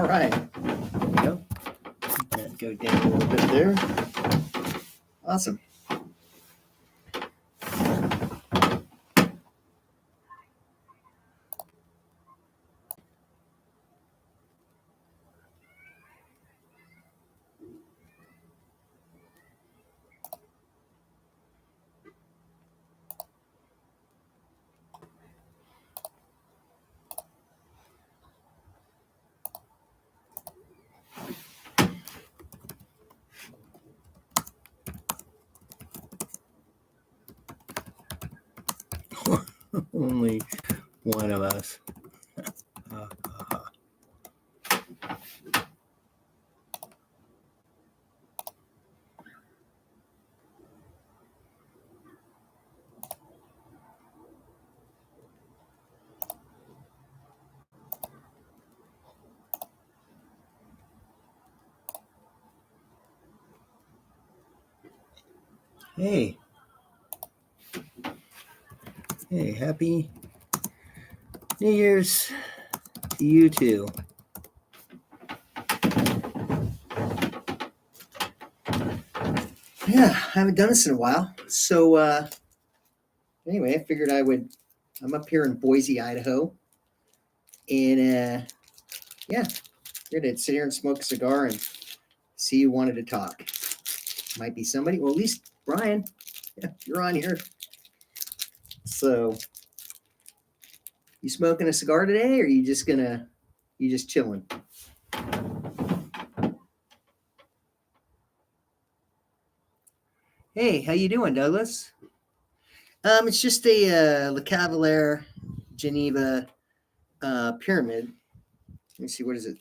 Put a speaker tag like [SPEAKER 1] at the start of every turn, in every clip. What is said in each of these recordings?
[SPEAKER 1] All right. There we go. Go down a little bit there. Awesome. Only one of us. Hey. Hey, happy New Year's to you too. Yeah, I haven't done this in a while. So anyway, I figured I'm up here in Boise, Idaho. And yeah, we're gonna sit here and smoke a cigar and see who wanted to talk. Might be somebody. Well, at least Brian, yeah, you're on here. So you smoking a cigar today, or you just chilling? Hey, how you doing, Douglas? It's just a Le Cavalier Geneva pyramid. Let me see, what is it?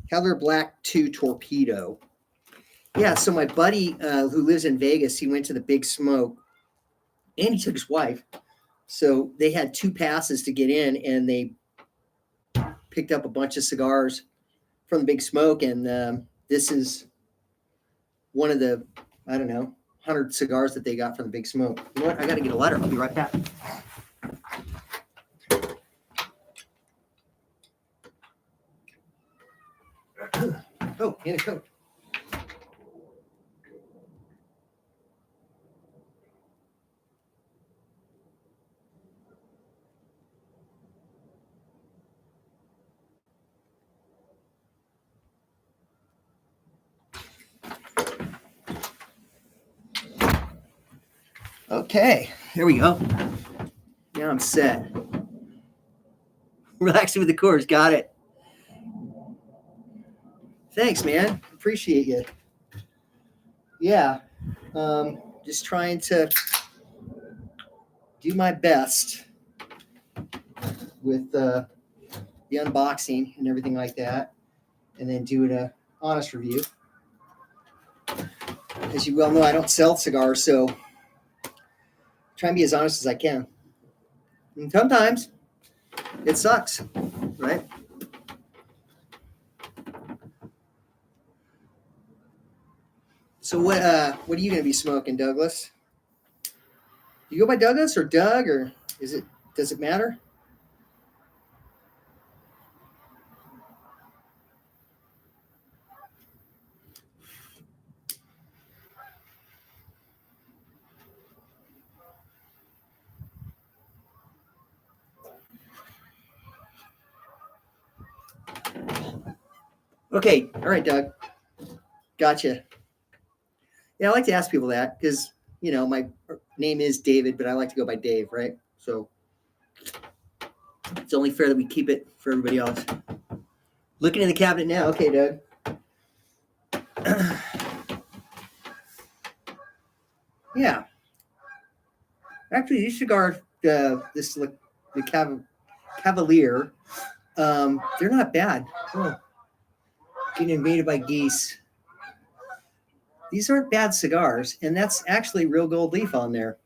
[SPEAKER 1] Cavalier Black 2 Torpedo. Yeah, so my buddy who lives in Vegas, he went to the Big Smoke, and he took his wife. So they had 2 passes to get in, and they picked up a bunch of cigars from the Big Smoke, and this is one of the, I don't know, 100 cigars that they got from the Big Smoke. You know what? I got to get a letter. I'll be right back. Oh, and a Coke. Okay, here we go. Now I'm set. Relaxing with the course. Got it. Thanks, man. Appreciate you. Yeah, just trying to do my best with the unboxing and everything like that, and then do an honest review. As you well know, I don't sell cigars, so try and be as honest as I can. And sometimes it sucks, right? So what are you going to be smoking, Douglas? Do you go by Douglas or Doug, or does it matter? Okay, all right, Doug. Gotcha. Yeah, I like to ask people that because, my name is David, but I like to go by Dave, right? So it's only fair that we keep it for everybody else. Looking in the cabinet now. Okay, Doug. Yeah. Actually, these cigars, the Cavalier, they're not bad. Oh, getting invaded by geese. These aren't bad cigars, and that's actually real gold leaf on there.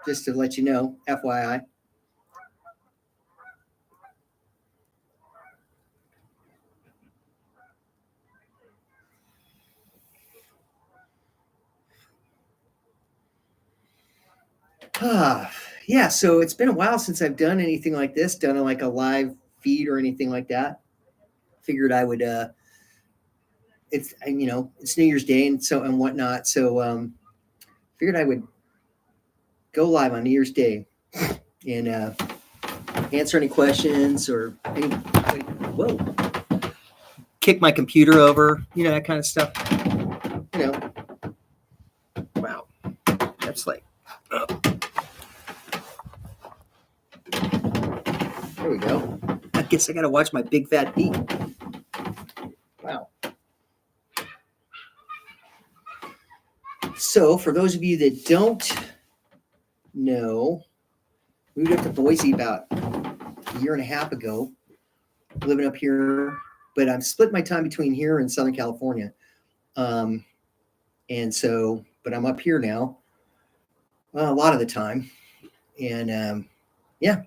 [SPEAKER 1] Just to let you know, FYI. Yeah, so it's been a while since I've done anything like this, done like a live feed or anything like that. figured I would. It's it's New Year's Day and whatnot. So figured I would go live on New Year's Day and answer any questions or whoa, kick my computer over, that kind of stuff. Wow, that's like. There we go. I guess I got to watch my big fat beak. Wow. So, for those of you that don't know, we moved up to Boise about a year and a half ago, living up here, but I've split my time between here and Southern California. And so, but I'm up here now a lot of the time. And yeah,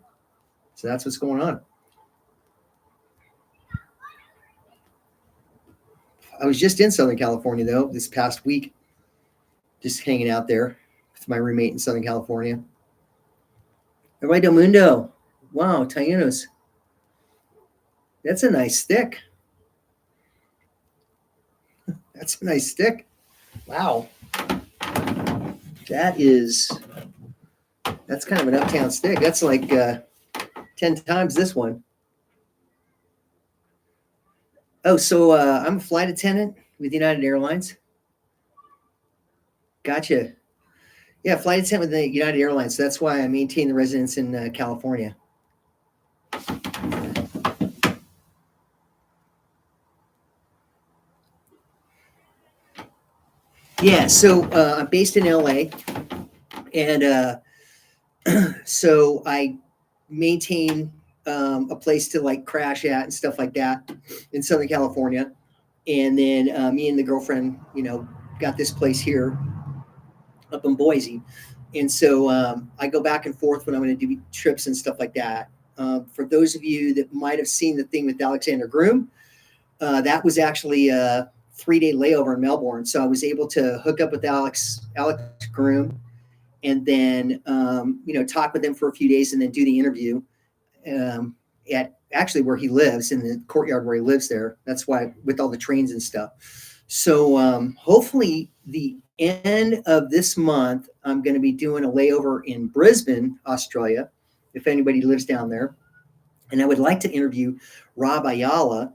[SPEAKER 1] so that's what's going on. I was just in Southern California, though, this past week, just hanging out there with my roommate in Southern California. Everybody del mundo. Wow, Taínos. That's a nice stick. That's a nice stick. Wow. That's kind of an uptown stick. That's like 10 times this one. Oh, so I'm a flight attendant with United Airlines. Gotcha. Yeah, flight attendant with the United Airlines. So that's why I maintain the residence in California. Yeah, so I'm based in LA, and so I maintain a place to like crash at and stuff like that in Southern California. And then me and the girlfriend, got this place here up in Boise. And so I go back and forth when I'm going to do trips and stuff like that. For those of you that might have seen the thing with Alexander Groom, that was actually a 3-day layover in Melbourne. So I was able to hook up with Alex Groom and then, talk with him for a few days and then do the interview at actually where he lives, in the courtyard where he lives there. That's why, with all the trains and stuff. So hopefully the end of this month, I'm going to be doing a layover in Brisbane, Australia, if anybody lives down there. And I would like to interview Rob Ayala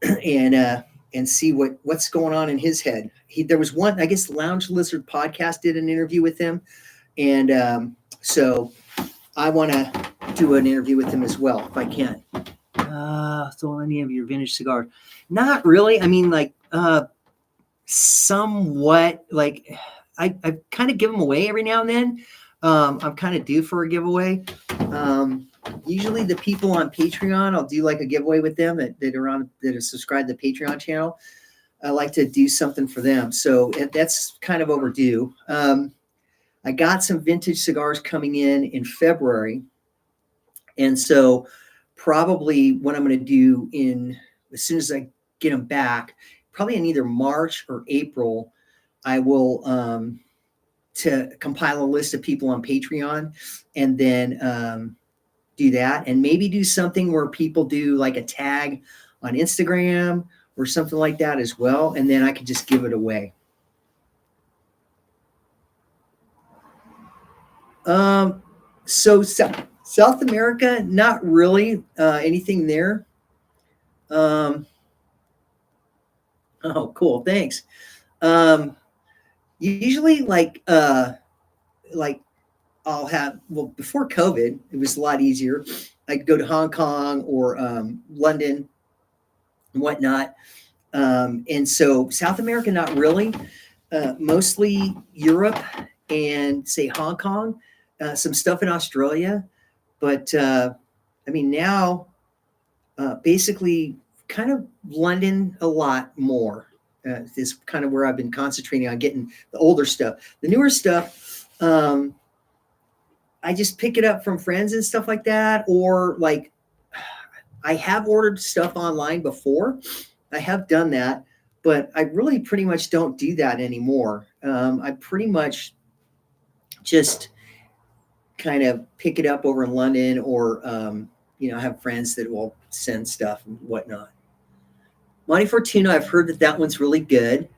[SPEAKER 1] and see what's going on in his head. There was one, I guess, Lounge Lizard podcast did an interview with him. And so I want to do an interview with him as well, if I can. So any of your vintage cigars? Not really. I mean, like, somewhat, like, I kind of give them away every now and then. I'm kind of due for a giveaway. Usually the people on Patreon, I'll do like a giveaway with them that have subscribed to the Patreon channel. I like to do something for them. So that's kind of overdue. I got some vintage cigars coming in February. And so probably what I'm going to do as soon as I get them back, probably in either March or April, I will to compile a list of people on Patreon and then do that, and maybe do something where people do like a tag on Instagram or something like that as well. And then I could just give it away. So South America, not really anything there. Oh, cool. Thanks. Usually like I'll have, before COVID, it was a lot easier. I'd go to Hong Kong or London and whatnot. And so South America, not really. Mostly Europe and say Hong Kong, some stuff in Australia. But I mean, now basically kind of London a lot more. Is kind of where I've been concentrating on getting the older stuff. The newer stuff, I just pick it up from friends and stuff like that. Or like, I have ordered stuff online before. I have done that, but I really pretty much don't do that anymore. I pretty much just kind of pick it up over in London, or I have friends that will send stuff and whatnot. Monte Fortuna, I've heard that one's really good.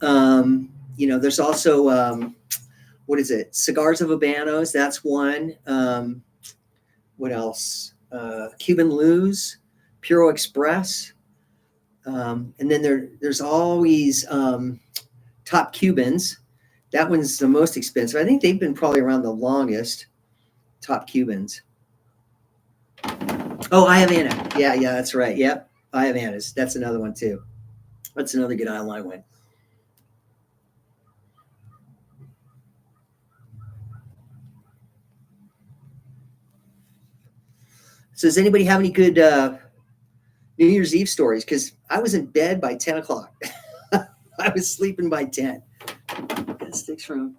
[SPEAKER 1] There's also what is it? Cigars of Habanos. That's one. What else? Cuban Luz, Puro Express, and then there's always Top Cubans. That one's the most expensive. I think they've been probably around the longest. Top Cubans. Oh, I Havana. Yeah, that's right. Yep, I Havanas. That's another one too. That's another good online one. So, does anybody have any good New Year's Eve stories? Because I was in bed by 10 o'clock. I was sleeping by 10. That sticks from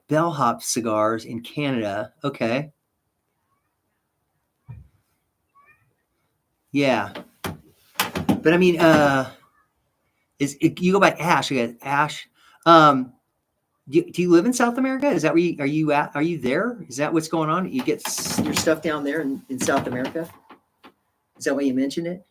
[SPEAKER 1] Bellhop Cigars in Canada. Okay. Yeah. But I mean, you go by Ash? You got Ash. Do you live in South America? Is that where are you at? Are you there? Is that what's going on? You get your stuff down there in South America? Is that why you mentioned it?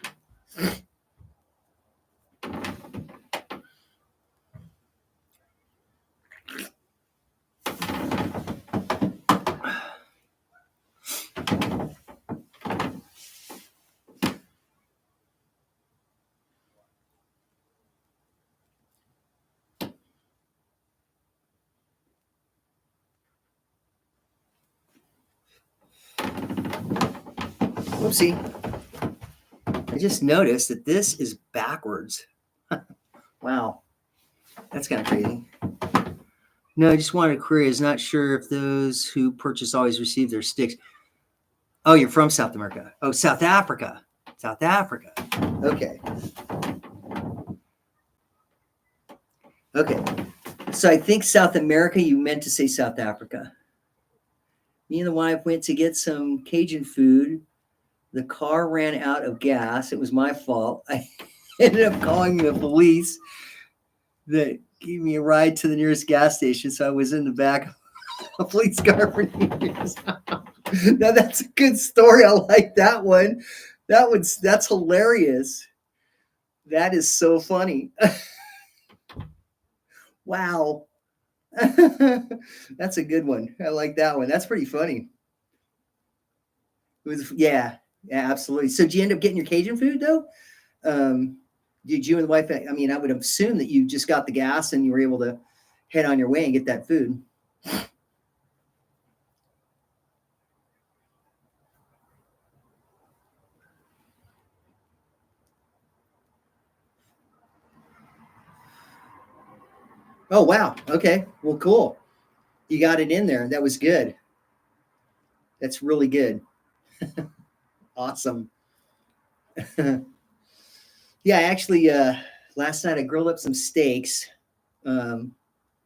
[SPEAKER 1] Whoopsie. I just noticed that this is backwards. Wow. That's kind of crazy. No, I just wanted to query. I was not sure if those who purchase always receive their sticks. Oh, you're from South America. Oh, South Africa. South Africa. Okay. Okay. So I think South America, you meant to say South Africa. Me and the wife went to get some Cajun food. The car ran out of gas. It was my fault. I ended up calling the police that gave me a ride to the nearest gas station. So I was in the back of a police car for years. Now that's a good story. I like that one. That's hilarious. That is so funny. Wow. That's a good one. I like that one. That's pretty funny. It was yeah, absolutely. So did you end up getting your Cajun food though? Did you and the wife? I mean, I would assume that you just got the gas and you were able to head on your way and get that food. Oh wow. Okay. Well, cool. You got it in there. That was good. That's really good. Awesome. Yeah, actually, last night I grilled up some steaks. Um,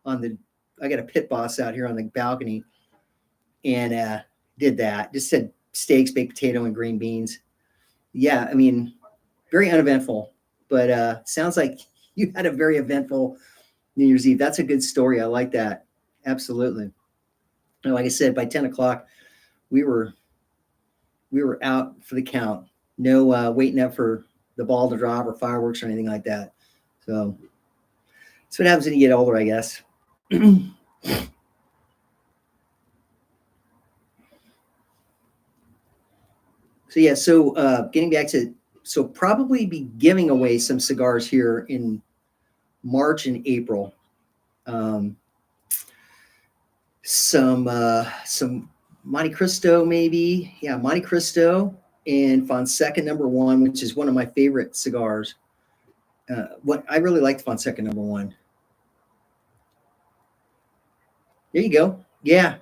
[SPEAKER 1] on the, I got a pit boss out here on the balcony, and did that. Just said steaks, baked potato, and green beans. Yeah, I mean, very uneventful, but sounds like you had a very eventful New Year's Eve. That's a good story. I like that. Absolutely. And like I said, by 10 o'clock, we were out for the count. No waiting up for the ball to drop or fireworks or anything like that. So that's what happens when you get older, I guess. So yeah, so getting back to, so probably be giving away some cigars here in March and April. Um, some Monte Cristo maybe, yeah, Monte Cristo and Fonseca number one, which is one of my favorite cigars. What I really liked Fonseca number one. There you go. Yeah,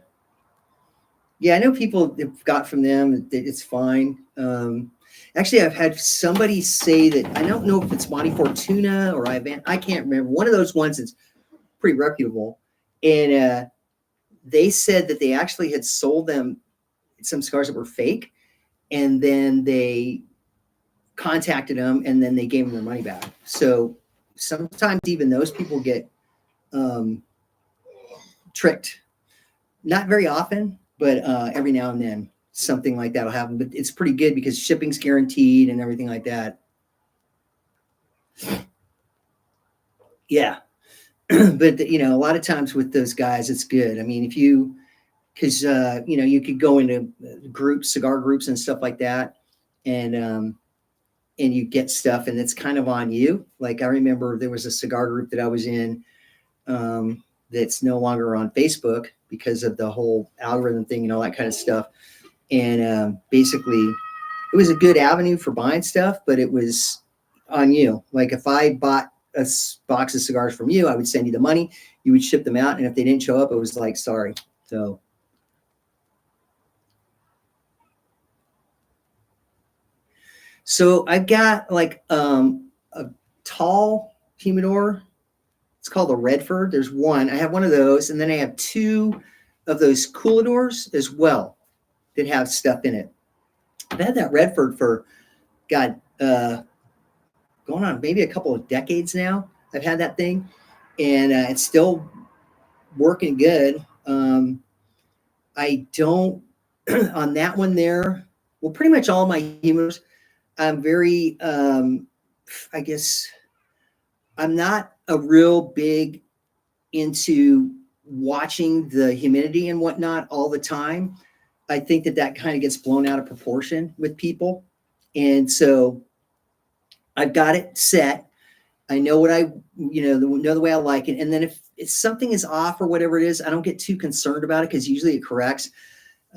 [SPEAKER 1] yeah, I know people have got from them that it's fine. Actually, I've had somebody say that I don't know if it's Monte Fortuna or I can't remember. One of those ones that's pretty reputable, and they said that they actually had sold them some cigars that were fake, and then they contacted them, and then they gave them their money back. So sometimes even those people get tricked. Not very often, but every now and then. something like that'll happen. But it's pretty good because shipping's guaranteed and everything like that. Yeah. But a lot of times with those guys, it's good. I mean, because you could go into groups, cigar groups and stuff like that, and you get stuff, and it's kind of on you. Like I remember there was a cigar group that I was in that's no longer on Facebook because of the whole algorithm thing and all that kind of stuff. And basically, it was a good avenue for buying stuff, but it was on you. Like if I bought a box of cigars from you, I would send you the money, you would ship them out, and if they didn't show up, it was like, sorry. So I've got like a tall humidor. It's called a Redford. There's one. I have one of those, and then I have two of those Cooladors as well that have stuff in it. I've had that Redford for going on maybe a couple of decades now. I've had that thing, and it's still working good. I don't on that one there. Well, pretty much all my humidors. I'm very, I guess, I'm not a real big into watching the humidity and whatnot all the time. I think that kind of gets blown out of proportion with people. And so I've got it set. I know what know the way I like it. And then if something is off or whatever it is, I don't get too concerned about it because usually it corrects.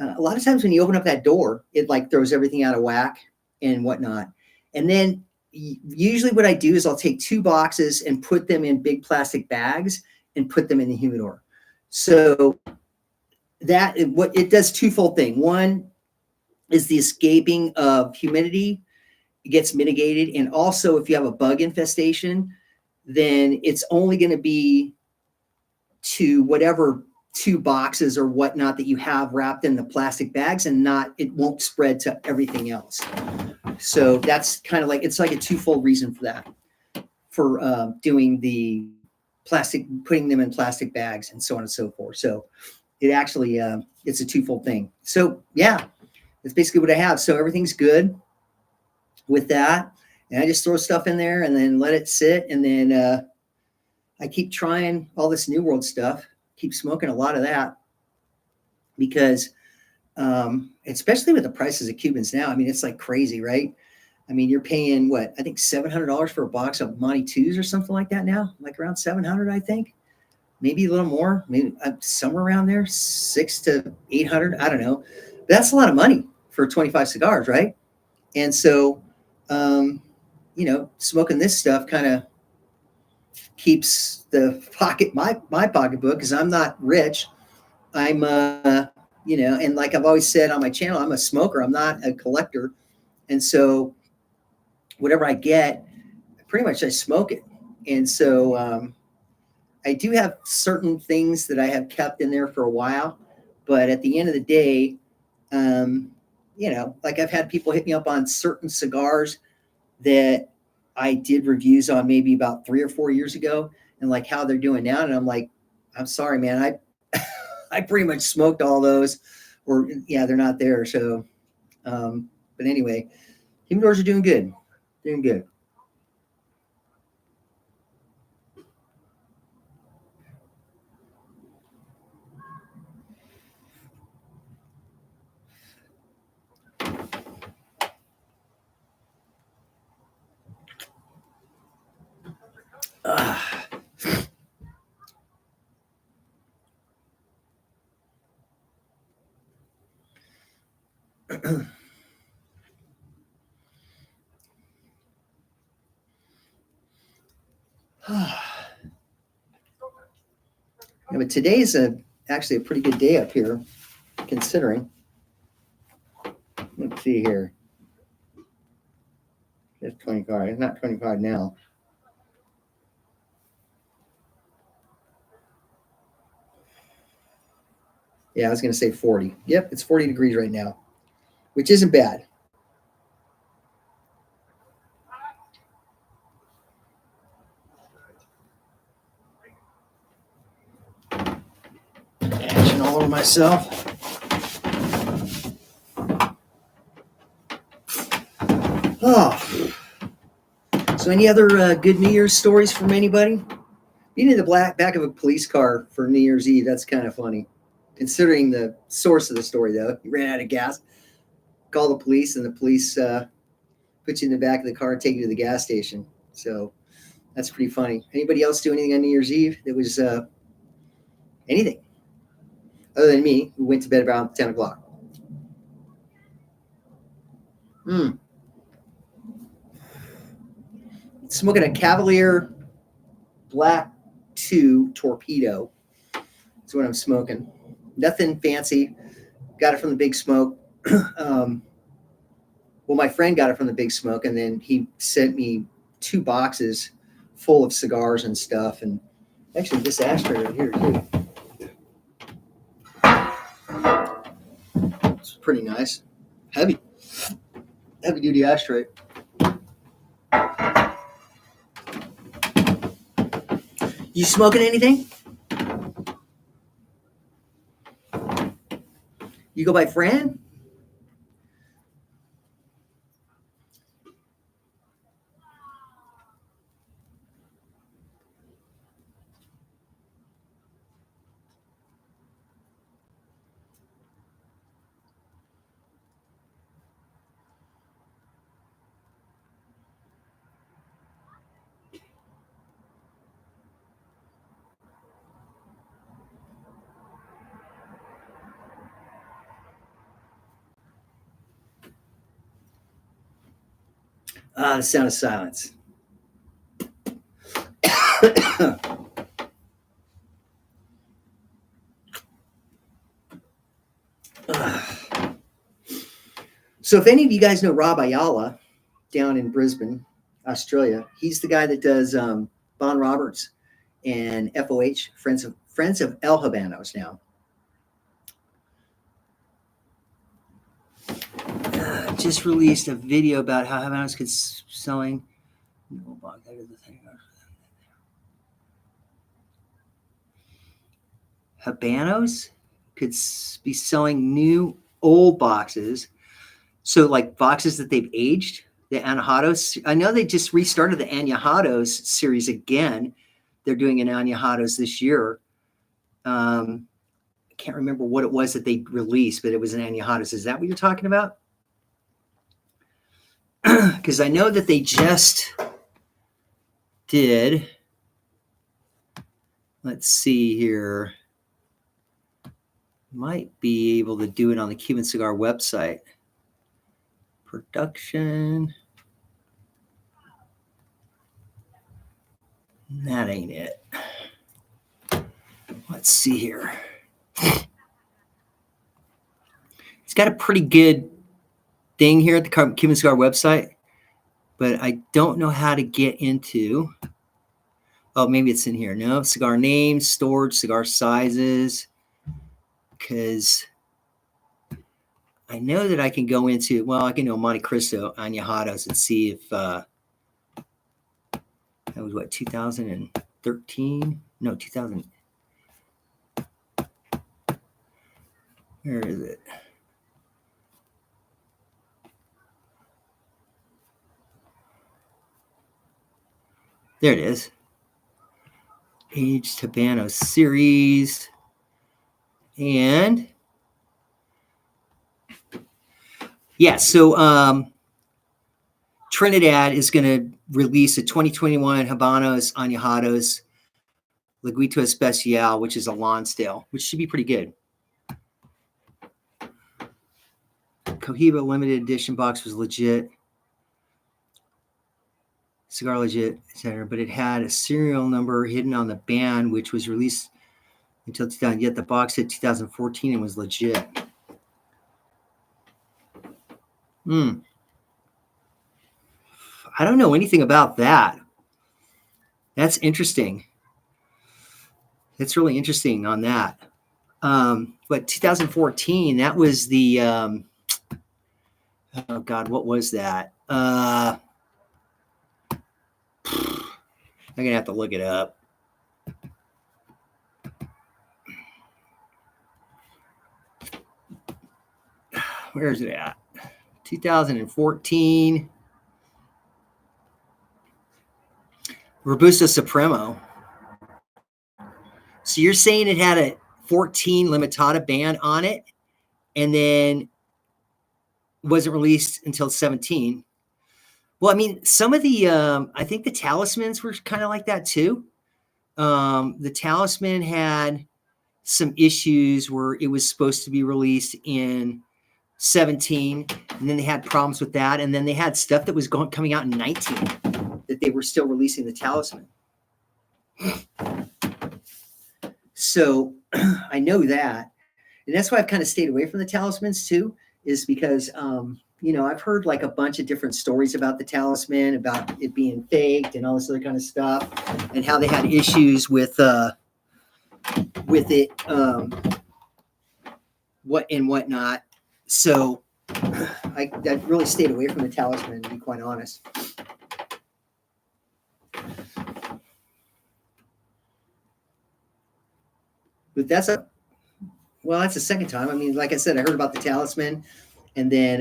[SPEAKER 1] A lot of times when you open up that door, it like throws everything out of whack and whatnot. And then usually what I do is I'll take two boxes and put them in big plastic bags and put them in the humidor. So that what it does twofold thing. One is the escaping of humidity gets mitigated. And also if you have a bug infestation, then it's only going to be to whatever two boxes or whatnot that you have wrapped in the plastic bags, and it won't spread to everything else. So that's kind of like, it's like a twofold reason for that, for doing the plastic, putting them in plastic bags and so on and so forth. So it actually, it's a twofold thing. So yeah, that's basically what I have. So everything's good with that. And I just throw stuff in there and then let it sit. And then I keep trying all this New World stuff, keep smoking a lot of that because especially with the prices of Cubans now, I mean, it's like crazy, right? I mean, you're paying what, I think $700 for a box of Monty 2s or something like that now, like around 700, I think, maybe a little more, maybe somewhere around there, 600 to 800. I don't know. But that's a lot of money for 25 cigars, right? And so, smoking this stuff kind of keeps my pocketbook, because I'm not rich. I'm, and like I've always said on my channel, I'm a smoker. I'm not a collector. And so whatever I get, pretty much I smoke it. And so I do have certain things that I have kept in there for a while, but at the end of the day, like I've had people hit me up on certain cigars that I did reviews on maybe about 3 or 4 years ago, and like how they're doing now. And I'm like, I'm sorry, man. I pretty much smoked all those, or they're not there. So, but anyway, humidors are doing good. Doing good. But today's actually a pretty good day up here, considering. Let's see here. It's 25. It's not 25 now. Yeah, I was going to say 40. Yep, it's 40 degrees right now, which isn't bad. Action all over myself. Oh, so any other good New Year's stories from anybody? Being in the back of a police car for New Year's Eve, that's kind of funny. Considering the source of the story, though. You ran out of gas, call the police, and the police put you in the back of the car and take you to the gas station. So that's pretty funny. Anybody else do anything on New Year's Eve that was anything? Other than me, who went to bed around 10 o'clock. Smoking a Cavalier Black 2 Torpedo. That's what I'm smoking. Nothing fancy. Got it from the Big Smoke. Well, my friend got it from the Big Smoke, and then he sent me 2 boxes full of cigars and stuff. And actually, this ashtray right here, too. It's pretty nice. Heavy duty ashtray. You smoking anything? You go by Fran? The sound of silence. So if any of you guys know Rob Ayala down in Brisbane, Australia, he's the guy that does Bon Roberts and FOH, Friends of El Habanos now. Just released a video about how Habanos could selling. Habanos could be selling new old boxes. So like boxes that they've aged, the Añejados. I know they just restarted the Añejados series again. They're doing an Añejados this year. I can't remember what it was that they released, but it was an Añejados. Is that what you're talking about? Because I know that they just did. Let's see here. Might be able to do it on the Cuban Cigar website. Production. That ain't it. Let's see here. It's got a pretty good thing here at the Cuban Cigar website, but I don't know how to get into. Oh, maybe it's in here. No, cigar names, storage, cigar sizes. Because I know that I can go into, well, I can go Monte Cristo Añejados and see if that was what, 2013? No, 2000. Where is it? There it is. Aged Habano series. And yeah, so Trinidad is going to release a 2021 Habanos Añejados Liguito Especial, which is a Lonsdale, which should be pretty good. Cohiba limited edition box was legit. Cigar legit, etc. But it had a serial number hidden on the band, which was released until 2000. Yet the box said 2014 and was legit. I don't know anything about that. That's interesting. That's really interesting on that. But 2014, that was the oh God, what was that? I'm gonna have to look it up. Where is it at? 2014. Robusto Supremo. So you're saying it had a 14 Limitada band on it, and then wasn't released until 17. Well, I mean, some of the I think the Talismans were kind of like that too. The Talisman had some issues where it was supposed to be released in 17, and then they had problems with that, and then they had stuff that was coming out in 19 that they were still releasing the Talisman. So I know that, and that's why I've kind of stayed away from the Talismans too, is because I've heard like a bunch of different stories about the Talisman, about it being faked and all this other kind of stuff, and how they had issues with it, what and whatnot. So I really stayed away from the Talisman, to be quite honest. But that's the second time. I mean, like I said, I heard about the Talisman, and then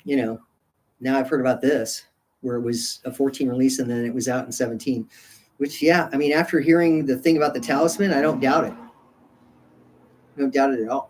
[SPEAKER 1] now I've heard about this, where it was a 14 release and then it was out in 17. Which, yeah, I mean, after hearing the thing about the Talisman, I don't doubt it. I don't doubt it at all.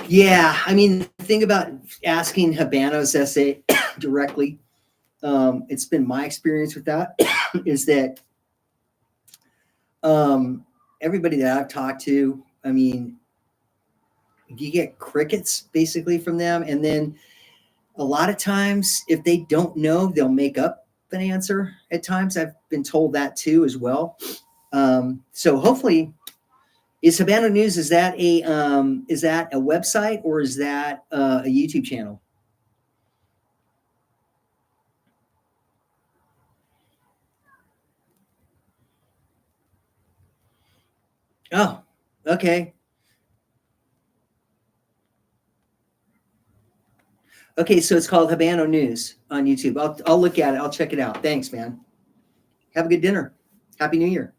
[SPEAKER 1] Yeah, I mean, the thing about asking Habano's essay directly, it's been my experience with that, is that everybody that I've talked to, I mean, you get crickets basically from them. And then a lot of times, if they don't know, they'll make up an answer at times. I've been told that too as well. So hopefully, is Habano News, is that a website, or is that a YouTube channel? Oh, okay. Okay, so it's called Habano News on YouTube. I'll look at it. I'll check it out. Thanks, man. Have a good dinner. Happy New Year.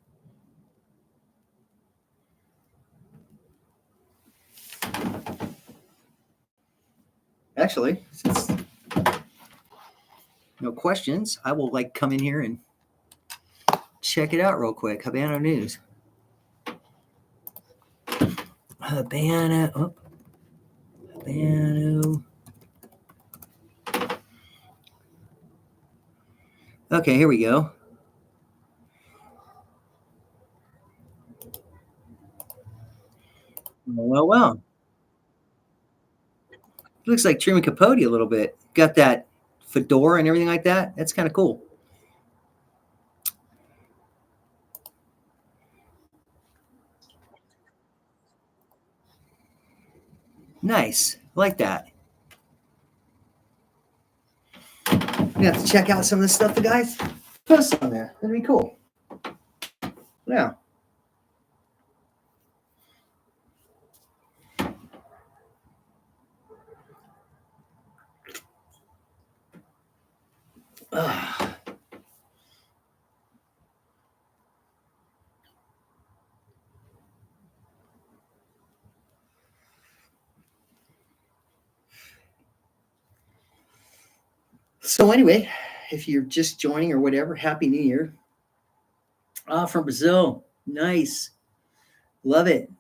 [SPEAKER 1] Actually, since no questions, I will come in here and check it out real quick. Habano News. Habano. Okay, here we go. Well. Looks like Truman Capote a little bit. Got that fedora and everything like that. That's kind of cool. Nice. I like that. We have to check out some of the stuff the guys post on there. That'd be cool. Yeah. So anyway, if you're just joining or whatever, Happy New Year. From Brazil. Nice. Love it.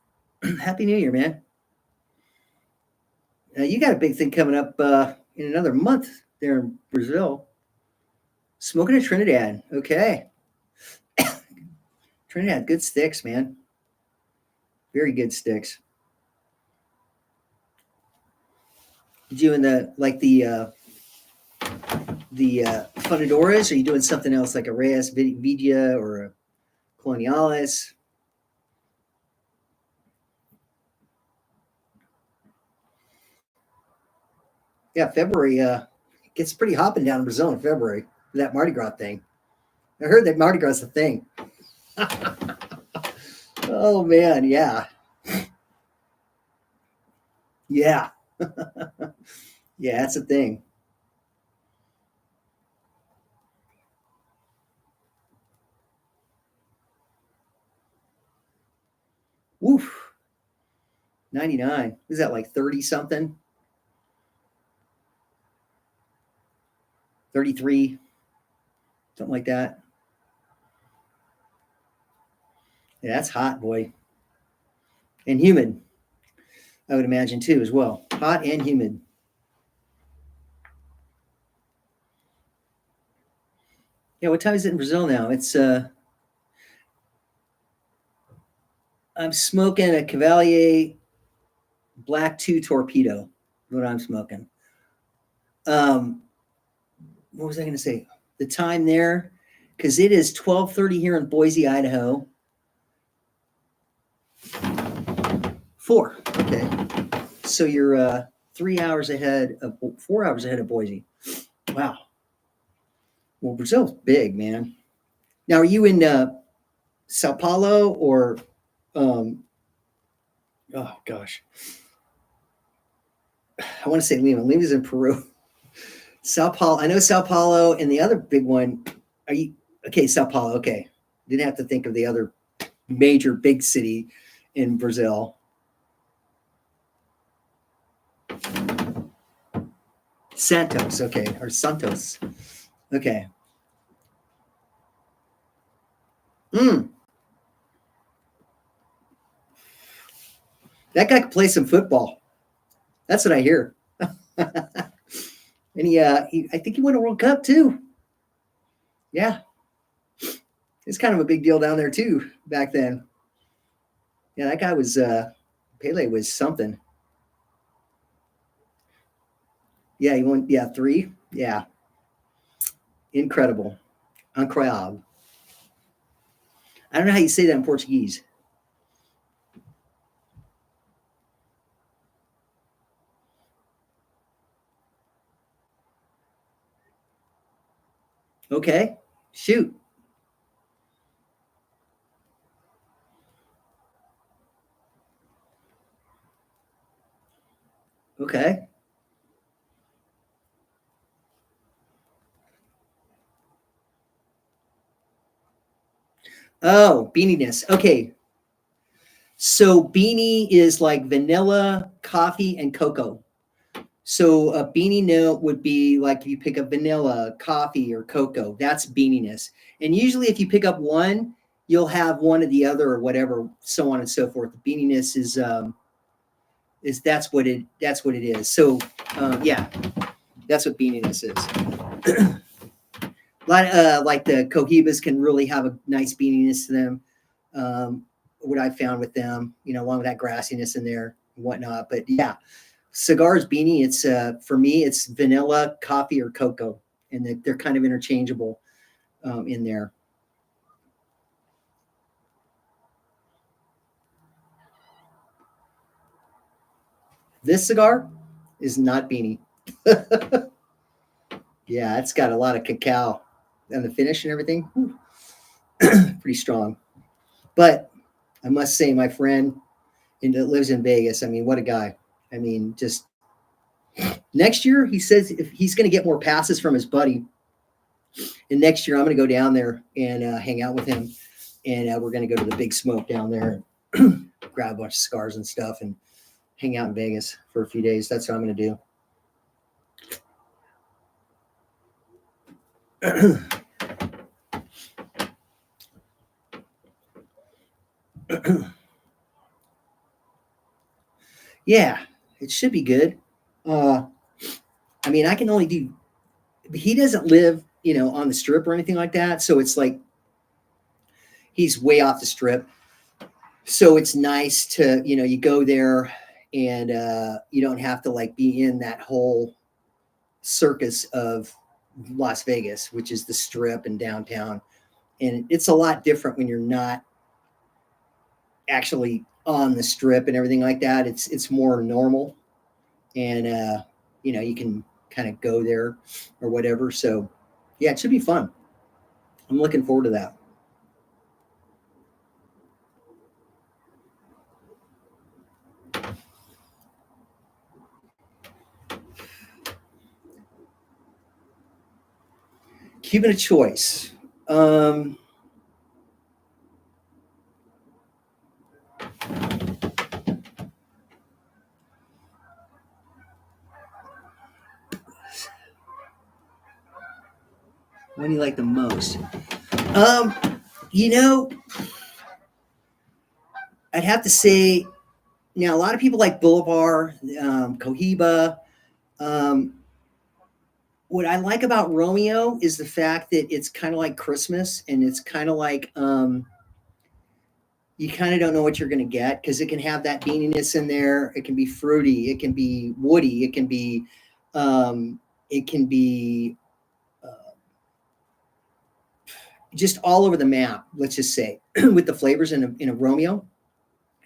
[SPEAKER 1] Happy New Year, man. You got a big thing coming up in another month there in Brazil. Smoking a Trinidad. Okay. Trinidad, good sticks, man. Very good sticks. Did you in the the Fundadoras? Are you doing something else like a Reyes Vidia or a Coloniales? Yeah, February gets pretty hopping down in Brazil in February for that Mardi Gras thing. I heard that Mardi Gras is a thing. Oh man, yeah, yeah, yeah, that's a thing. Woof, 99. Is that like 30 something? 33, something like that. Yeah, that's hot, boy, and humid. I would imagine too, as well. Hot and humid. Yeah, what time is it in Brazil now? It's I'm smoking a Cavalier Black 2 Torpedo. What I'm smoking. Um, what was I going to say? The time there, because it is 12:30 here in Boise, Idaho. 4. Okay, so you're 3 hours ahead of 4 hours ahead of Boise. Wow. Well, Brazil's big, man. Now, are you in Sao Paulo or? Um, oh gosh, I want to say Lima. Lima's in Peru. Sao Paulo. I know Sao Paulo, and the other big one. Are you okay? Sao Paulo. Okay, didn't have to think of the other major big city in Brazil. Santos. Okay, or Santos. Okay. Mm, that guy could play some football. That's what I hear. And I think he won a World Cup too. Yeah, it's kind of a big deal down there too back then. Yeah, that guy was Pele was something. Yeah, he won. Yeah, 3. Yeah, incredible, incroyable. I don't know how you say that in Portuguese. Okay, shoot. Okay. Oh, beaniness. Okay, so beanie is like vanilla, coffee, and cocoa. So a beanie note would be like if you pick up vanilla, coffee, or cocoa. That's beaniness. And usually, if you pick up one, you'll have one of the other or whatever, so on and so forth. The beaniness is that's what it is. So yeah, that's what beaniness is. Like the cohibas can really have a nice beaniness to them. What I found with them, along with that grassiness in there and whatnot. But yeah, cigars beanie. It's for me, it's vanilla, coffee, or cocoa, and they're kind of interchangeable in there. This cigar is not beanie. Yeah, it's got a lot of cacao and the finish and everything. Pretty strong. But I must say, my friend that lives in Vegas, I mean, what a guy. I mean, just next year, he says if he's going to get more passes from his buddy. And next year, I'm going to go down there and hang out with him. And we're going to go to the Big Smoke down there, grab a bunch of cigars and stuff, and hang out in Vegas for a few days. That's what I'm going to do. Yeah, it should be good. Uh, I mean, I can only do. He doesn't live, on the strip or anything like that. So it's like he's way off the strip. So it's nice to, you go there and you don't have to like be in that whole circus of Las Vegas, which is the Strip and downtown. And it's a lot different when you're not actually on the Strip and everything like that. It's more normal, and you can kind of go there or whatever. So yeah, it should be fun. I'm looking forward to that. Cuban of choice. Um, what do you like the most? Um, you know, I'd have to say now a lot of people like Boulevard, Cohiba. Um, what I like about Romeo is the fact that it's kind of like Christmas, and it's kind of like you kind of don't know what you're going to get because it can have that beaniness in there. It can be fruity. It can be woody. Um, it can be just all over the map. Let's just say with the flavors in a Romeo.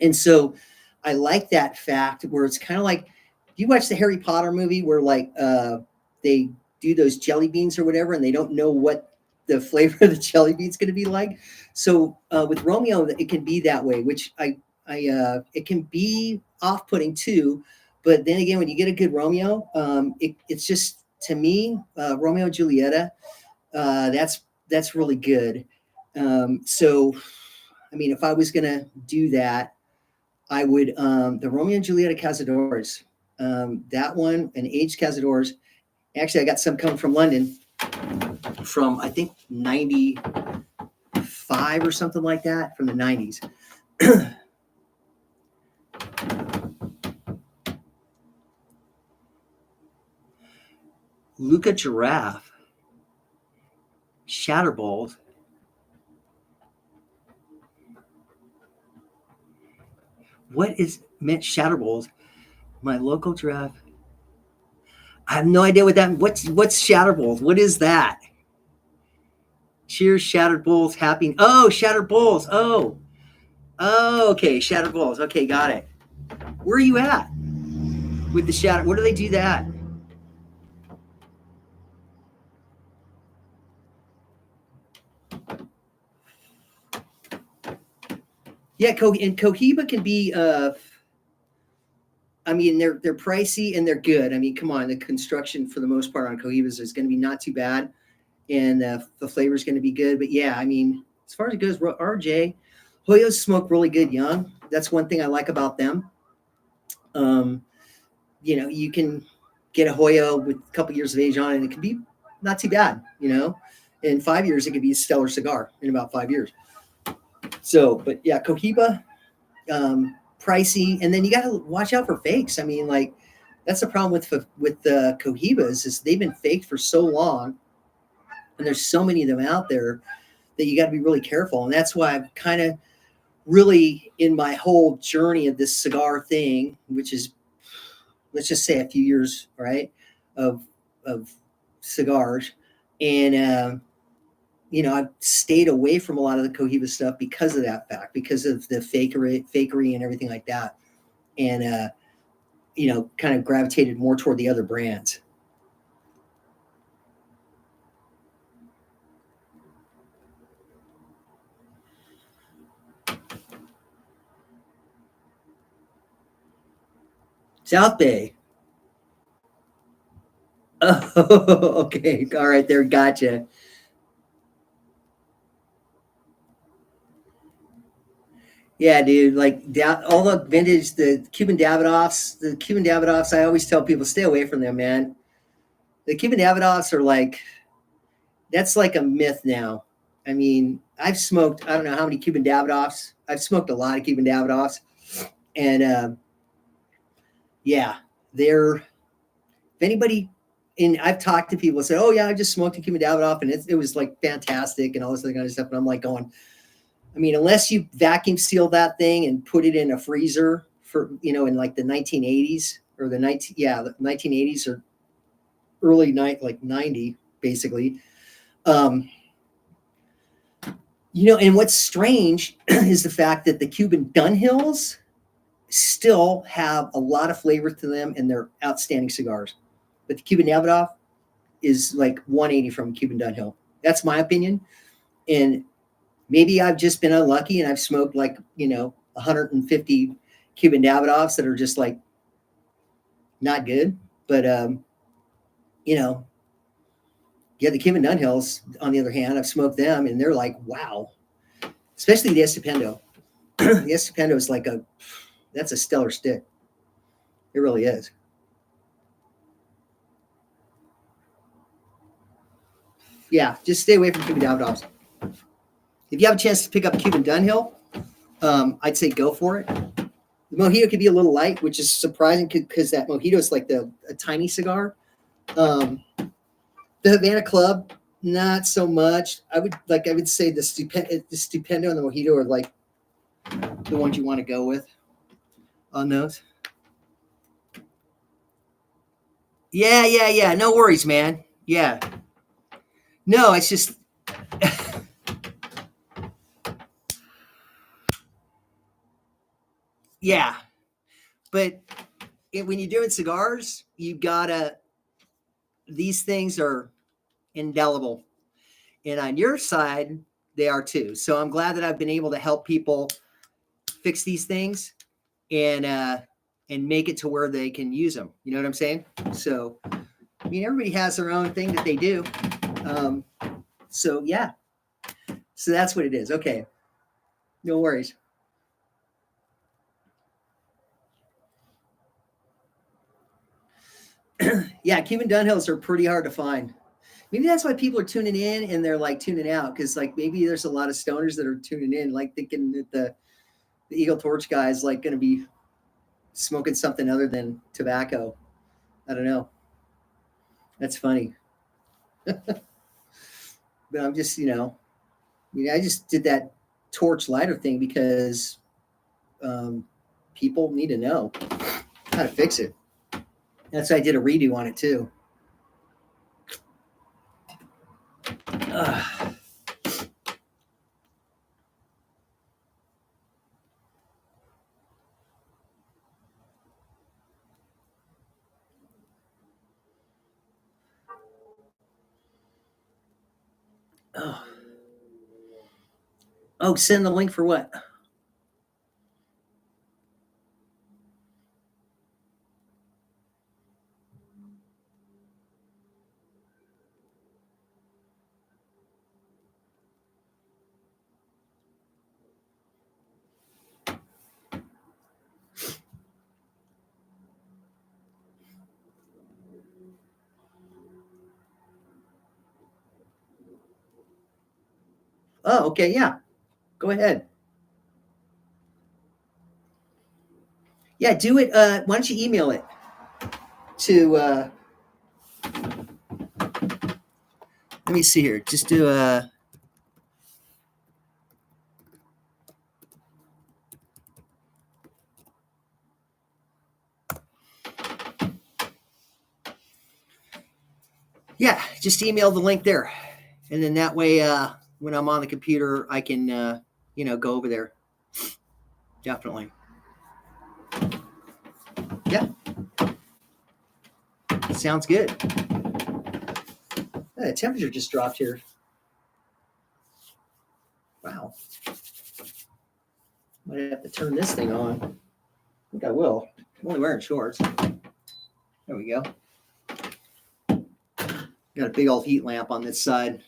[SPEAKER 1] And so I like that fact where it's kind of like you watch the Harry Potter movie where like they do those jelly beans or whatever, and they don't know what the flavor of the jelly bean's going to be like. So with Romeo, it can be that way, which it can be off-putting too. But then again, when you get a good Romeo, it's just to me Romeo and Julieta. That's really good. So I mean, if I was gonna do that, I would the Romeo and Juliet Cazadores. That one and aged Cazadores. Actually, I got some coming from London from I think 95 or something like that from the 90s. Luca Giraffe, Shatterbolt. What is meant Shatterbolt? My local giraffe. I have no idea what that. What's Shatterbolt? What is that? Cheers, Shattered Bulls. Happy. Oh, Shattered Bulls. Oh, okay. Shattered Bulls. Okay, got it. Where are you at with the Shatter? What do they do that? Yeah, and Cohiba can be. I mean, they're pricey and they're good. I mean, come on, the construction for the most part on Cohibas is going to be not too bad, and the flavor is going to be good. But yeah, I mean, as far as it goes, RJ Hoyos smoke really good young. That's one thing I like about them. Um, you can get a Hoyo with a couple years of age on it, and it can be not too bad. In 5 years, it could be a stellar cigar in about 5 years. So, but yeah, Cohiba, pricey, and then you got to watch out for fakes. I mean, like that's the problem with the Cohibas is they've been faked for so long, and there's so many of them out there that you got to be really careful. And that's why I've kind of really in my whole journey of this cigar thing, which is let's just say a few years, right, of cigars, and I've stayed away from a lot of the Cohiba stuff because of that fact, because of the fakery and everything like that, and kind of gravitated more toward the other brands. South Bay. Oh, okay. All right, there. Gotcha. Yeah, dude. Like all the vintage, the Cuban Davidoffs. I always tell people stay away from them, man. The Cuban Davidoffs are like that's like a myth now. I mean, I've smoked I don't know how many Cuban Davidoffs. I've smoked a lot of Cuban Davidoffs, and yeah, they're if anybody. And I've talked to people who say, "Oh yeah, I just smoked a Cuban Davidoff, and it was like fantastic and all this other kind of stuff." And I'm like going, I mean, unless you vacuum seal that thing and put it in a freezer for in like the 1980s or the 1980s or early night like 90. basically. Um, and what's strange is the fact that the Cuban Dunhills still have a lot of flavor to them, and they're outstanding cigars. But the Cuban Davidoff is like 180 from Cuban Dunhill. That's my opinion. And maybe I've just been unlucky and I've smoked 150 Cuban Davidoffs that are just like not good. But, the Cuban Dunhills, on the other hand, I've smoked them and they're like, wow. Especially the Estupendo. The Estupendo is that's a stellar stick. It really is. Yeah, just stay away from Cuban Davidoffs. If you have a chance to pick up a Cuban Dunhill, I'd say go for it. The Mojito could be a little light, which is surprising because that Mojito is like a tiny cigar. The Havana Club, not so much. I would say the Stupendo and the Mojito are like the ones you want to go with on those. Yeah. No worries, man. Yeah. No, it's just yeah. But when you're doing cigars, these things are indelible. And on your side, they are too. So I'm glad that I've been able to help people fix these things and make it to where they can use them. You know what I'm saying? So, everybody has their own thing that they do. So yeah. So that's what it is. Okay. No worries. Yeah, Cuban Dunhills are pretty hard to find. Maybe that's why people are tuning in and they're like tuning out because maybe there's a lot of stoners that are tuning in, thinking that the Eagle Torch guy is going to be smoking something other than tobacco. I don't know. That's funny. But I'm just, I just did that torch lighter thing because people need to know how to fix it. That's why I did a redo on it too. Oh, send the link for what? Oh, okay, yeah. Go ahead. Yeah, do it. Why don't you email it to? Let me see here. Just do a. Yeah, just email the link there, and then that way, when I'm on the computer, I can, go over there. Definitely. Yeah. Sounds good. The temperature just dropped here. Wow. Might have to turn this thing on. I think I will. I'm only wearing shorts. There we go. Got a big old heat lamp on this side.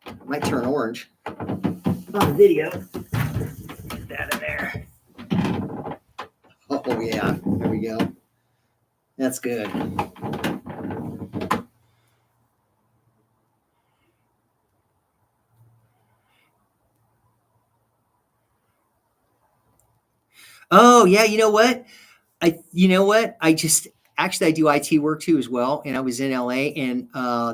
[SPEAKER 1] It might turn orange on the video. Get that in there. Oh yeah, there we go. That's good. Oh yeah, you know what? I just actually I do IT work too as well, and I was in LA, and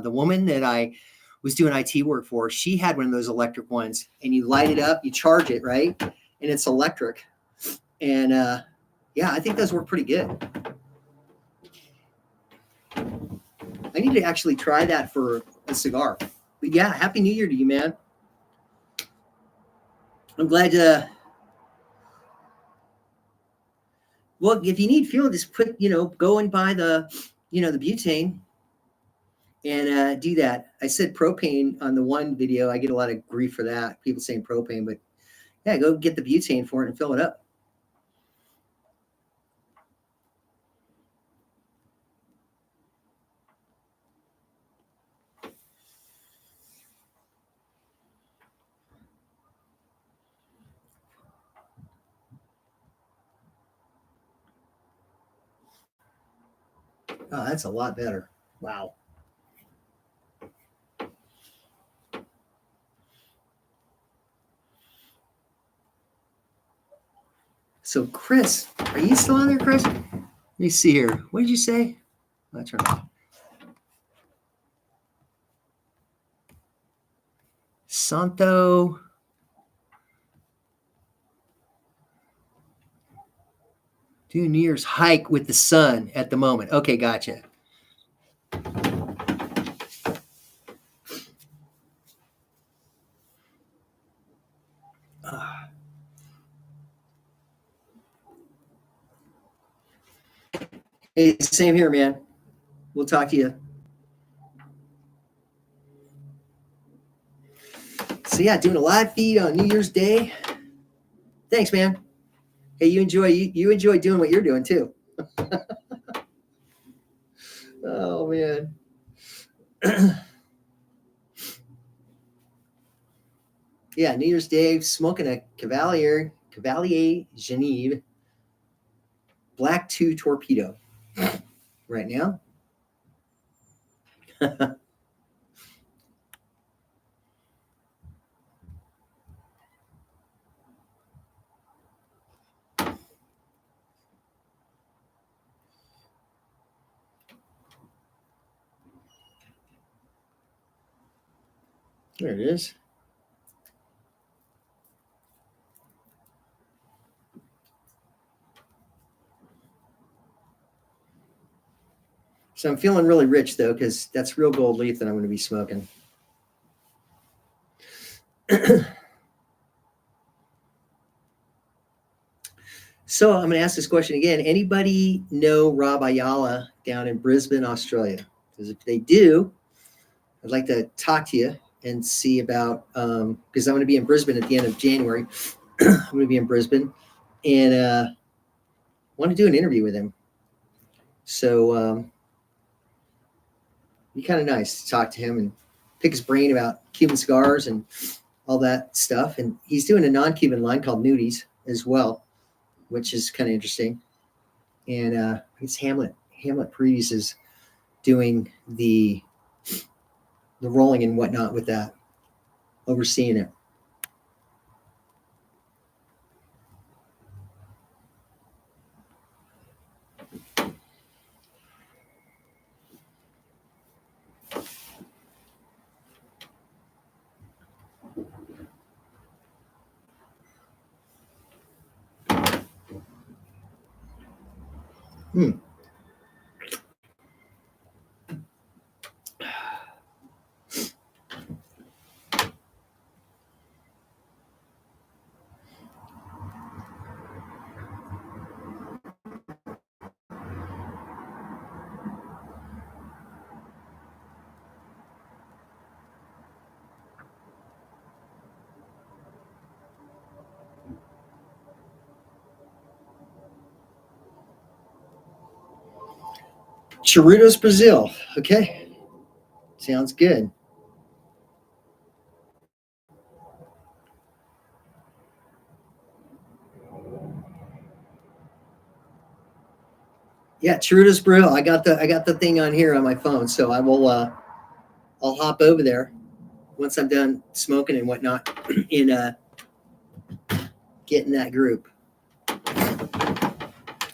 [SPEAKER 1] the woman that I was doing IT work for, she had one of those electric ones, and you light it up, you charge it, right, and it's electric, and yeah, I think those work pretty good. I I need to actually try that for a cigar. But yeah, Happy New Year to you, man. I'm glad to. Well, if you need fuel, just put, go and buy the butane and do that. I said propane on the one video. I get a lot of grief for that. People saying propane, but yeah, go get the butane for it and fill it up. Oh, that's a lot better. Wow. So, Chris, are you still on there, Chris? Let me see here. What did you say? I'll turn it off. Santo. Do New Year's hike with the sun at the moment. Okay, gotcha. Hey, same here, man. We'll talk to you. So yeah, doing a live feed on New Year's Day. Thanks, man. Hey, you enjoy doing what you're doing too. Oh man. Yeah, New Year's Day, smoking a Cavalier Geneve Black 2 Torpedo right now. There it is. So I'm feeling really rich though, because that's real gold leaf that I'm going to be smoking. So I'm going to ask this question again. Anybody know Rob Ayala down in Brisbane, Australia? Because if they do, I'd like to talk to you and see about, because I'm going to be in Brisbane at the end of January. I'm going to be in Brisbane and want to do an interview with him. So be kind of nice to talk to him and pick his brain about Cuban cigars and all that stuff. And he's doing a non-Cuban line called Nudies as well, which is kind of interesting. And I guess Hamlet Previous is doing the rolling and whatnot with that, overseeing it. Churritos, Brazil. Okay. Sounds good. Yeah, Churritos, Brazil. I got the thing on here on my phone, so I will I'll hop over there once I'm done smoking and whatnot and get in that group.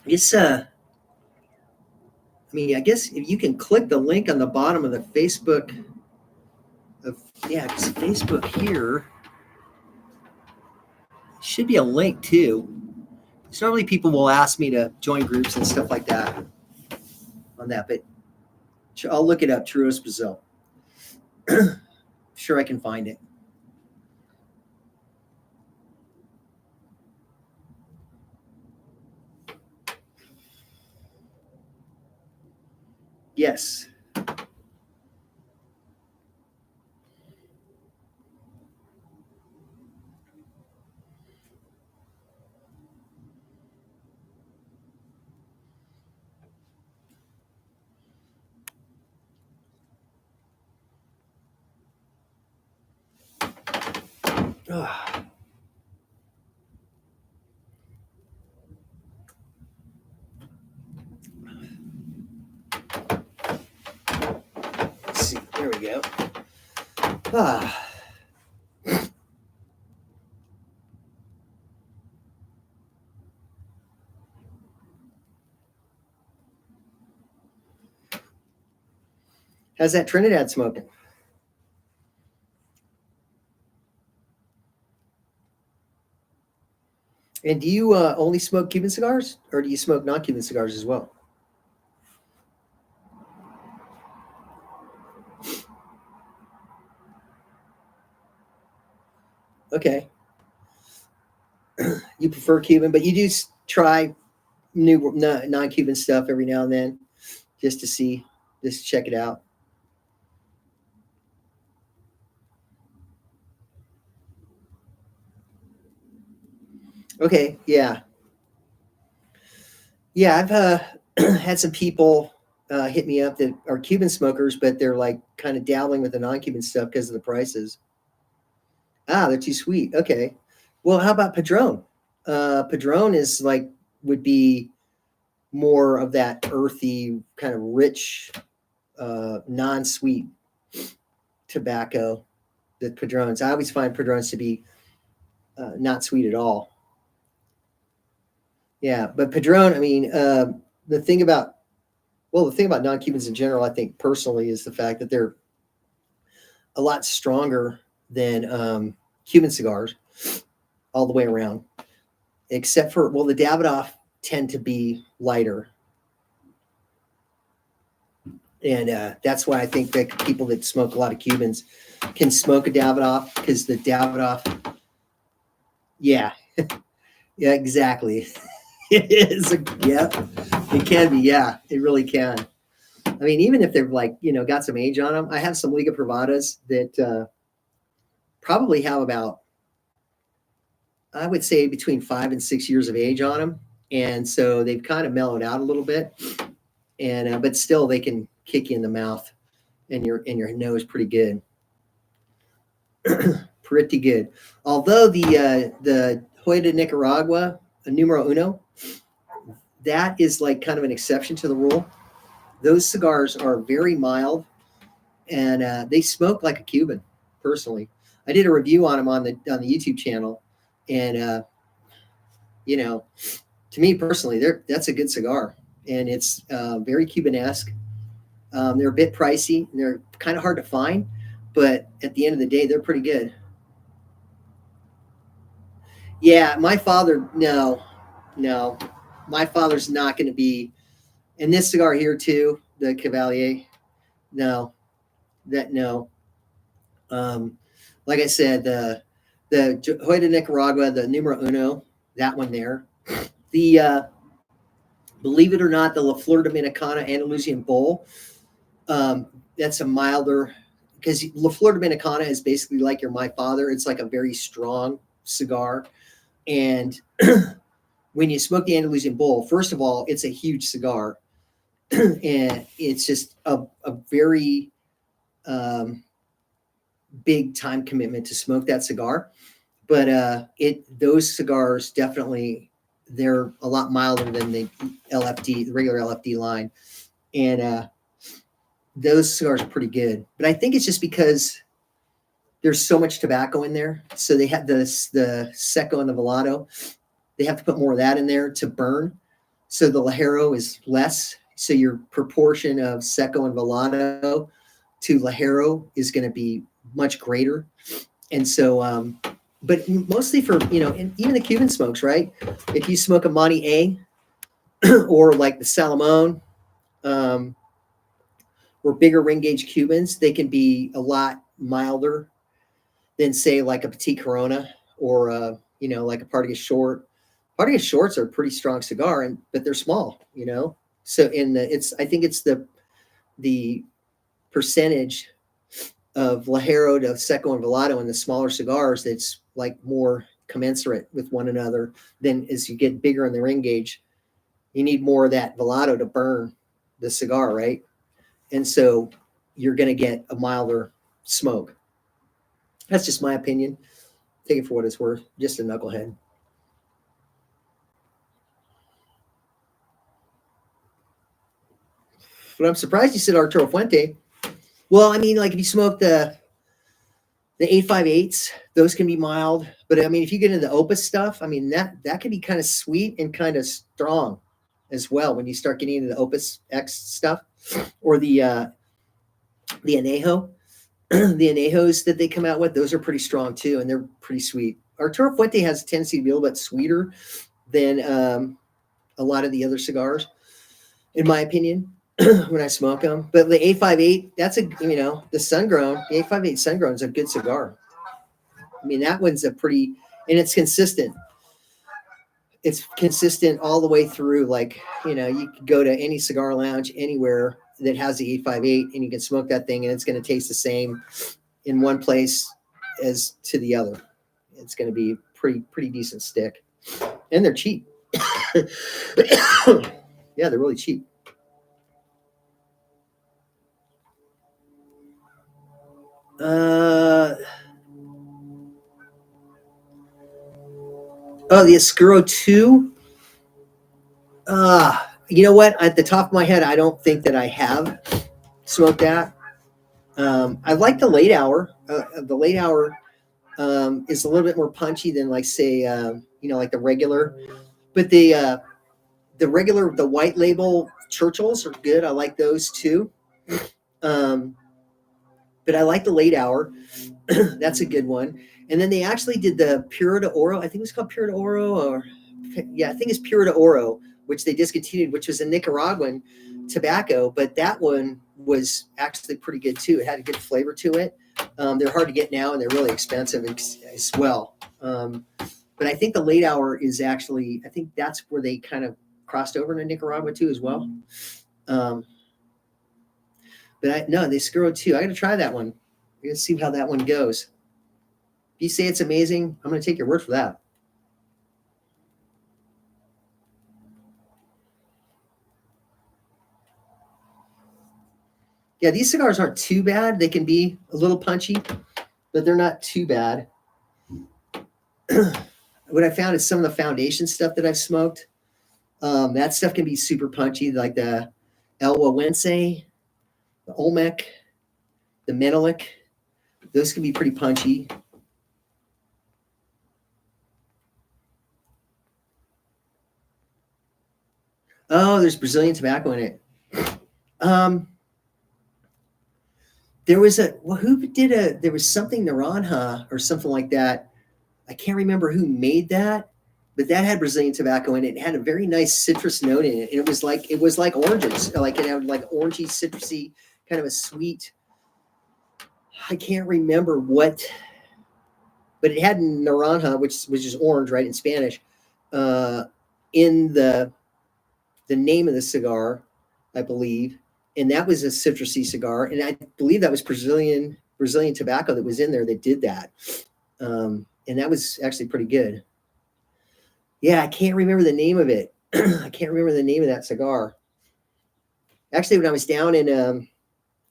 [SPEAKER 1] It's I guess if you can click the link on the bottom of the Facebook because Facebook here should be a link too. So normally people will ask me to join groups and stuff like that on that, but I'll look it up. Churros Brazil. Sure, I can find it. Yes. Ah. Let's see. There we go. Ah. How's that Trinidad smoking? And do you only smoke Cuban cigars, or do you smoke non-Cuban cigars as well? Okay. You prefer Cuban, but you do try new non-Cuban stuff every now and then, just to see, just to check it out. Okay. Yeah. Yeah. I've had some people hit me up that are Cuban smokers, but they're like kind of dabbling with the non-Cuban stuff because of the prices. Ah, they're too sweet. Okay. Well, how about Padron? Padron is like, would be more of that earthy, kind of rich, non-sweet tobacco. The Padrones. I always find Padrones to be not sweet at all. Yeah, but Padron. I mean, the thing about the thing about non-Cubans in general, I think personally, is the fact that they're a lot stronger than Cuban cigars all the way around, except for, well, the Davidoff tend to be lighter. And that's why I think that people that smoke a lot of Cubans can smoke a Davidoff, because the Davidoff, yeah, yeah, exactly. It is. Yeah, it can be. Yeah, it really can. I mean, even if they're like, got some age on them, I have some Liga Privadas that probably have about, I would say, between 5 and 6 years of age on them. And so they've kind of mellowed out a little bit. And, but still they can kick you in the mouth and your nose pretty good. Pretty good. Although the Hoya de Nicaragua, a numero uno, that is like kind of an exception to the rule. Those cigars are very mild, and they smoke like a Cuban. Personally, I did a review on them on the YouTube channel, and to me personally, that's a good cigar, and it's very Cuban-esque. They're a bit pricey, and they're kind of hard to find, but at the end of the day, they're pretty good. Yeah, my father, no, my father's not going to be. And this cigar here too, the Cavalier, no, that no. Um, like I said, the Hoya de Nicaragua, the numero uno, that one there. The believe it or not, the La Flor Dominicana Andalusian Bowl, that's a milder, because La Flor Dominicana is basically like your My Father. It's like a very strong cigar, and when you smoke the Andalusian Bowl, first of all, it's a huge cigar, and it's just a very big time commitment to smoke that cigar. But those cigars definitely, they're a lot milder than the LFD, the regular LFD line, and those cigars are pretty good. But I think it's just because there's so much tobacco in there, so they have the Seco and the Velado. They have to put more of that in there to burn, so the Ligero is less. So your proportion of Seco and Velado to Ligero is going to be much greater. And so, but mostly for, and even the Cuban smokes, right? If you smoke a Monty A or like the Salomon, or bigger ring gauge Cubans, they can be a lot milder than say like a Petit Corona or like a Party Short. Party Shorts are a pretty strong cigar, but they're small, So I think it's the percentage of Lajero to Seco and Velato in the smaller cigars that's like more commensurate with one another than as you get bigger in the ring gauge. You need more of that Velato to burn the cigar, right? And so you're going to get a milder smoke. That's just my opinion. Take it for what it's worth. Just a knucklehead. But I'm surprised you said Arturo Fuente. Well, I mean, like if you smoke the 858s, those can be mild. But I mean, if you get into the Opus stuff, I mean that can be kind of sweet and kind of strong as well when you start getting into the Opus X stuff or the Anejo. The Anejos that they come out with, those are pretty strong too, and they're pretty sweet. Arturo Fuente has a tendency to be a little bit sweeter than a lot of the other cigars, in my opinion, when I smoke them. But the 858, that's the Sun-Grown, the 858 Sun-Grown is a good cigar. I mean, that one's and it's consistent. It's consistent all the way through. Like, you can go to any cigar lounge anywhere that has the 858 and you can smoke that thing and it's going to taste the same in one place as to the other. It's going to be pretty decent stick, and they're cheap. Yeah, they're really cheap. The Oscuro 2. You know what? At the top of my head, I don't think that I have smoked that. I like the late hour. The late hour is a little bit more punchy than like say like the regular. But the white label Churchills are good. I like those too. But I like the late hour. That's a good one. And then they actually did the Pura de Oro. I think it's called Pura de Oro, I think it's Pura de Oro, which they discontinued, which was a Nicaraguan tobacco. But that one was actually pretty good too. It had a good flavor to it. They're hard to get now, and they're really expensive as well. But I think the late hour is actually, I think that's where they kind of crossed over into Nicaragua too as well. But the Oscuro 2, I got to try that one. I got to see how that one goes. If you say it's amazing, I'm going to take your word for that. Yeah, these cigars aren't too bad. They can be a little punchy, but they're not too bad. What I found is some of the foundation stuff that I've smoked, that stuff can be super punchy, like the El Wawense, the Olmec, the Menelik. Those can be pretty punchy. Oh, there's Brazilian tobacco in it. There was there was something Naranja or something like that. I can't remember who made that, but that had Brazilian tobacco in it. It had a very nice citrus note in it. And it was like oranges, like it had like orangey, citrusy, kind of a sweet. I can't remember what, but it had Naranja, which is orange, right, in Spanish, in the name of the cigar, I believe. And that was a citrusy cigar. And I believe that was Brazilian tobacco that was in there that did that. And that was actually pretty good. Yeah, I can't remember the name of it. I can't remember the name of that cigar. Actually, when I was down in,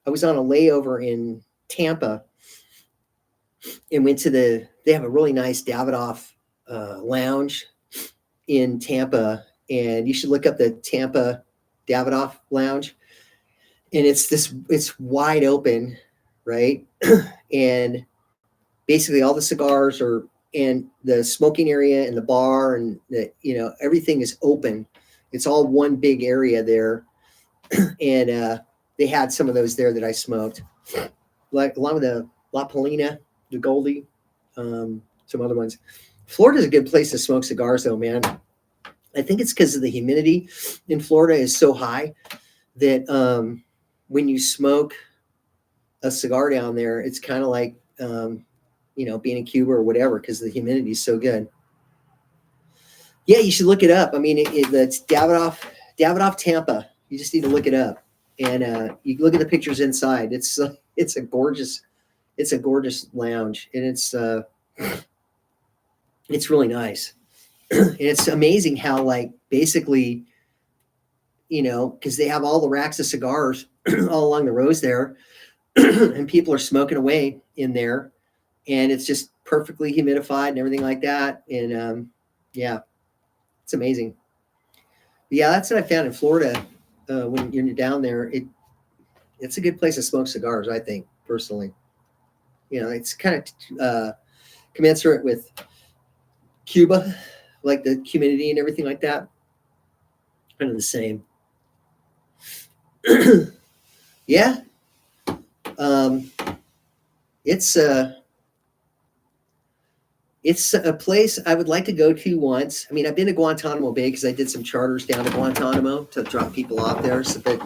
[SPEAKER 1] I was on a layover in Tampa and went to they have a really nice Davidoff lounge in Tampa. And you should look up the Tampa Davidoff lounge. And it's wide open, right? And basically all the cigars are in the smoking area and the bar, and everything is open. It's all one big area there. And they had some of those there that I smoked, like along with the La Polina, the Goldie, some other ones. Florida's a good place to smoke cigars though, man. I think it's because of the humidity in Florida is so high that when you smoke a cigar down there, it's kind of like, being in Cuba or whatever, because the humidity is so good. Yeah, you should look it up. I mean, it's Davidoff, Tampa. You just need to look it up, and you look at the pictures inside. It's a gorgeous lounge, and it's really nice. And it's amazing how, like, basically, because they have all the racks of cigars all along the rows there, and people are smoking away in there, and it's just perfectly humidified and everything like that. And yeah, it's amazing. But yeah, that's what I found in Florida. When you're down there, it's a good place to smoke cigars, I think, personally. It's kind of commensurate with Cuba, like the humidity and everything like that. Kind of the same. Yeah. It's a place I would like to go to once. I mean, I've been to Guantanamo Bay because I did some charters down to Guantanamo to drop people off there. So, but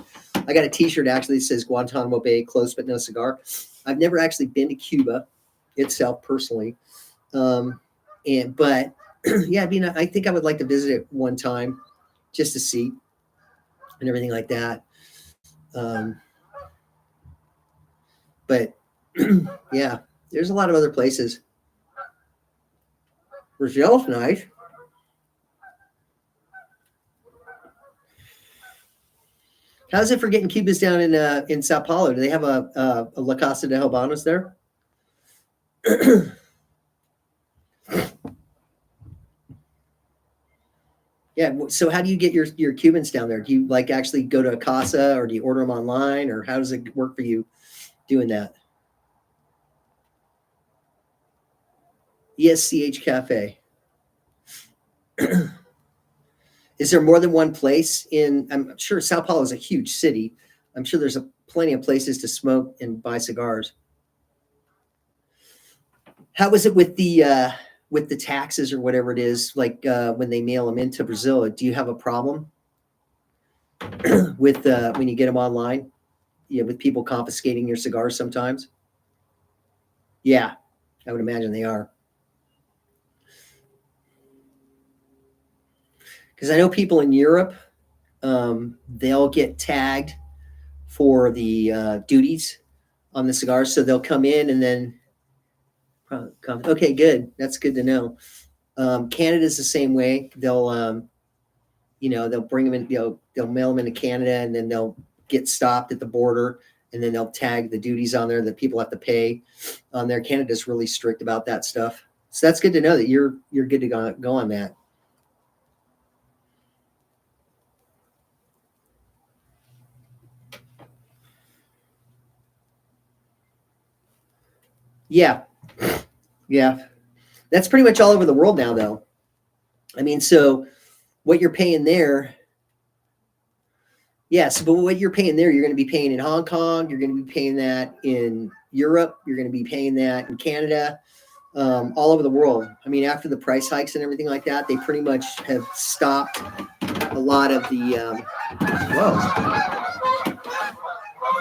[SPEAKER 1] I got a T-shirt actually that says Guantanamo Bay, close but no cigar. I've never actually been to Cuba itself personally, but yeah, I think I would like to visit it one time just to see and everything like that. But yeah, there's a lot of other places. Brazil's nice. How's it for getting Cubans down in Sao Paulo? Do they have a La Casa de Habanos there? Yeah. So how do you get your Cubans down there? Do you like actually go to a casa, or do you order them online, or how does it work for you doing that? ESCH Cafe. Is there more than one place I'm sure Sao Paulo is a huge city. I'm sure there's plenty of places to smoke and buy cigars. How is it with the taxes or whatever it is, like when they mail them into Brazil? Do you have a problem with when you get them online? Yeah, with people confiscating your cigars sometimes? Yeah, I would imagine they are. Because I know people in Europe, they'll get tagged for the duties on the cigars, so they'll come in and then okay, good. That's good to know. Canada's the same way. They'll bring them in. They'll mail them into Canada, and then they'll get stopped at the border, and then they'll tag the duties on there that people have to pay on there. Canada's really strict about that stuff. So that's good to know that you're good to go on that. Yeah. Yeah. That's pretty much all over the world now, though. I mean, so what you're paying there, yes, but what you're paying there, you're going to be paying in Hong Kong. You're going to be paying that in Europe. You're going to be paying that in Canada, all over the world. I mean, after the price hikes and everything like that, they pretty much have stopped a lot of the. Whoa,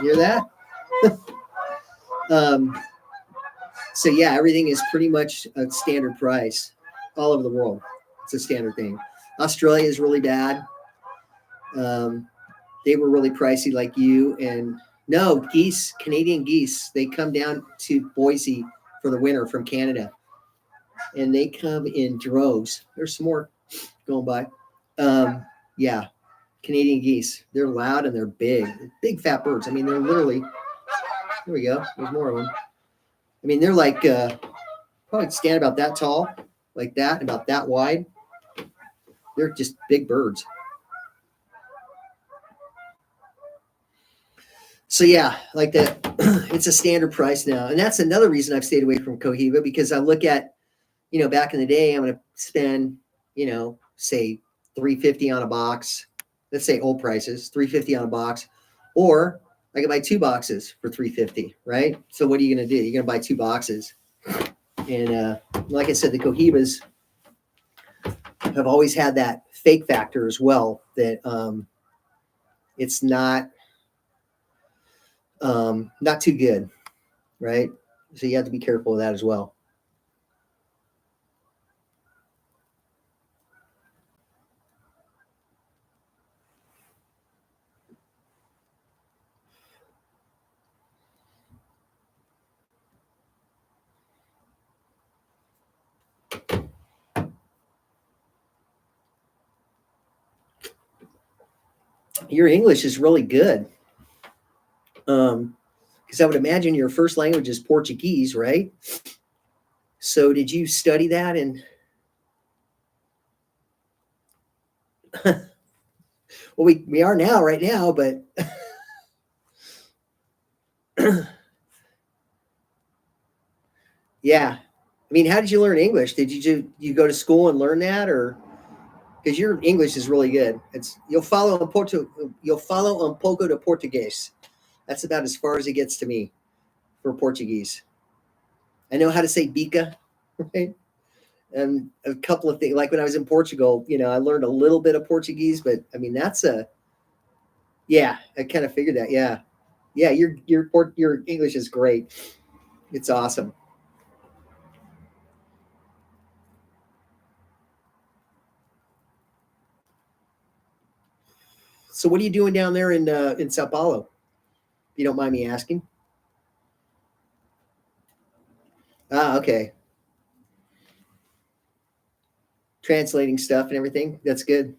[SPEAKER 1] you hear that? So yeah, everything is pretty much a standard price all over the world. It's a standard thing. Australia is really bad. They were really pricey, like you. And no, Canadian geese, they come down to Boise for the winter from Canada, and they come in droves. There's some more going by. Yeah, Canadian geese. They're loud and they're big fat birds. I mean, they're literally. Here we go. There's more of them. I mean, they're like probably stand about that tall, like that, and about that wide. They're just big birds. So yeah, like that, it's a standard price now, and that's another reason I've stayed away from Cohiba, because I look at, back in the day, I'm going to spend, say $3.50 on a box. Let's say old prices, $3.50 on a box, or I can buy 2 boxes for $3.50, right? So what are you going to do? You're going to buy 2 boxes, and like I said, the Cohibas have always had that fake factor as well. That it's not. Not too good, right? So you have to be careful of that as well. Your English is really good. Because I would imagine your first language is Portuguese, right? So did you study that? And well, we are now, right now, but yeah. I mean, how did you learn English? Did you go to school and learn that, or because your English is really good? It's you'll follow un pouco de Português. That's about as far as it gets to me for Portuguese. I know how to say bica, right? And a couple of things, like when I was in Portugal, I learned a little bit of Portuguese, but I mean, yeah, I kind of figured that. Yeah. Yeah. Your English is great. It's awesome. So what are you doing down there in Sao Paulo? If you don't mind me asking. Ah, okay. Translating stuff and everything. That's good.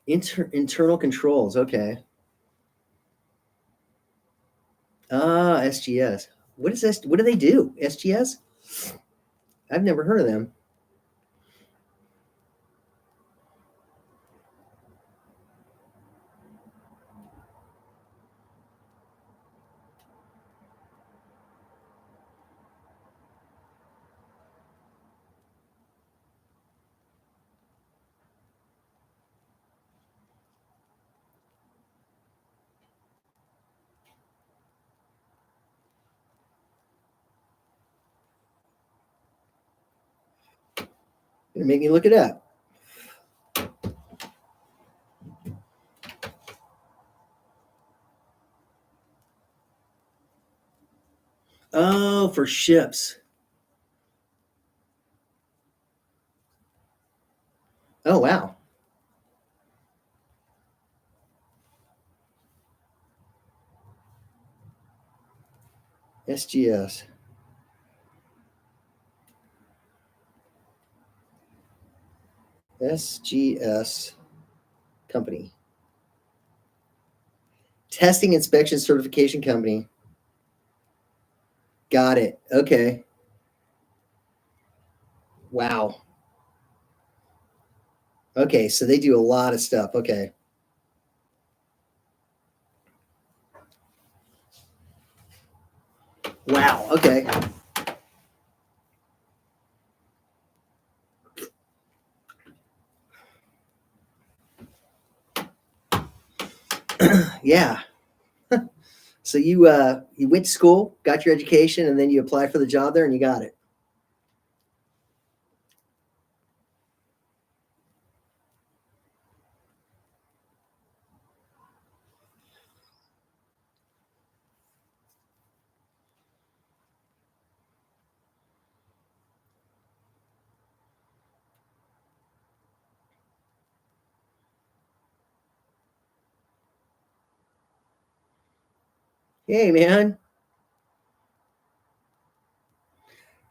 [SPEAKER 1] Internal controls. Okay. Ah, SGS. What is this? What do they do? SGS? I've never heard of them. Gonna make me look it up. Oh, for ships. Oh, wow. SGS. SGS company. Testing inspection certification company. Got it. Okay. Wow. Okay, so they do a lot of stuff. Okay. Wow. Okay. Yeah. So you went to school, got your education, and then you applied for the job there, and you got it. Hey, man.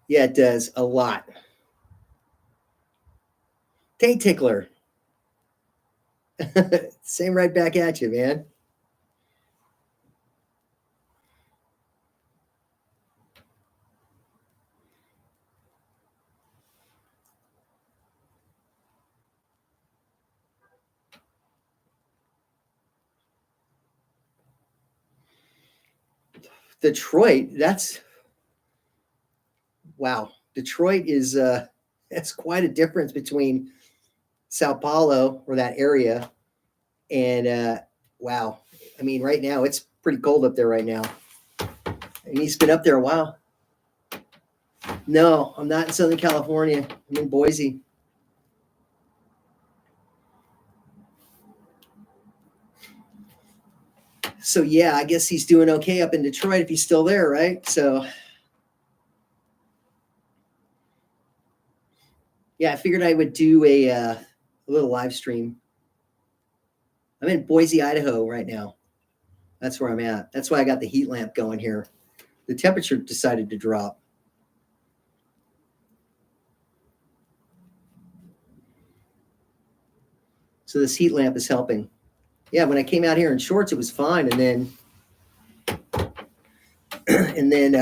[SPEAKER 1] Yeah, it does a lot. Day tickler. Same right back at you, man. Detroit. Wow. Detroit is that's quite a difference between Sao Paulo or that area and wow. I mean, right now it's pretty cold up there right now. And he's been up there a while. No, I'm not in Southern California. I'm in Boise. So yeah, I guess he's doing okay up in Detroit if he's still there, right? So yeah, I figured I would do a little live stream. I'm in Boise, Idaho right now. That's where I'm at. That's why I got the heat lamp going here. The temperature decided to drop. So this heat lamp is helping. Yeah, when I came out here in shorts, it was fine, and then and then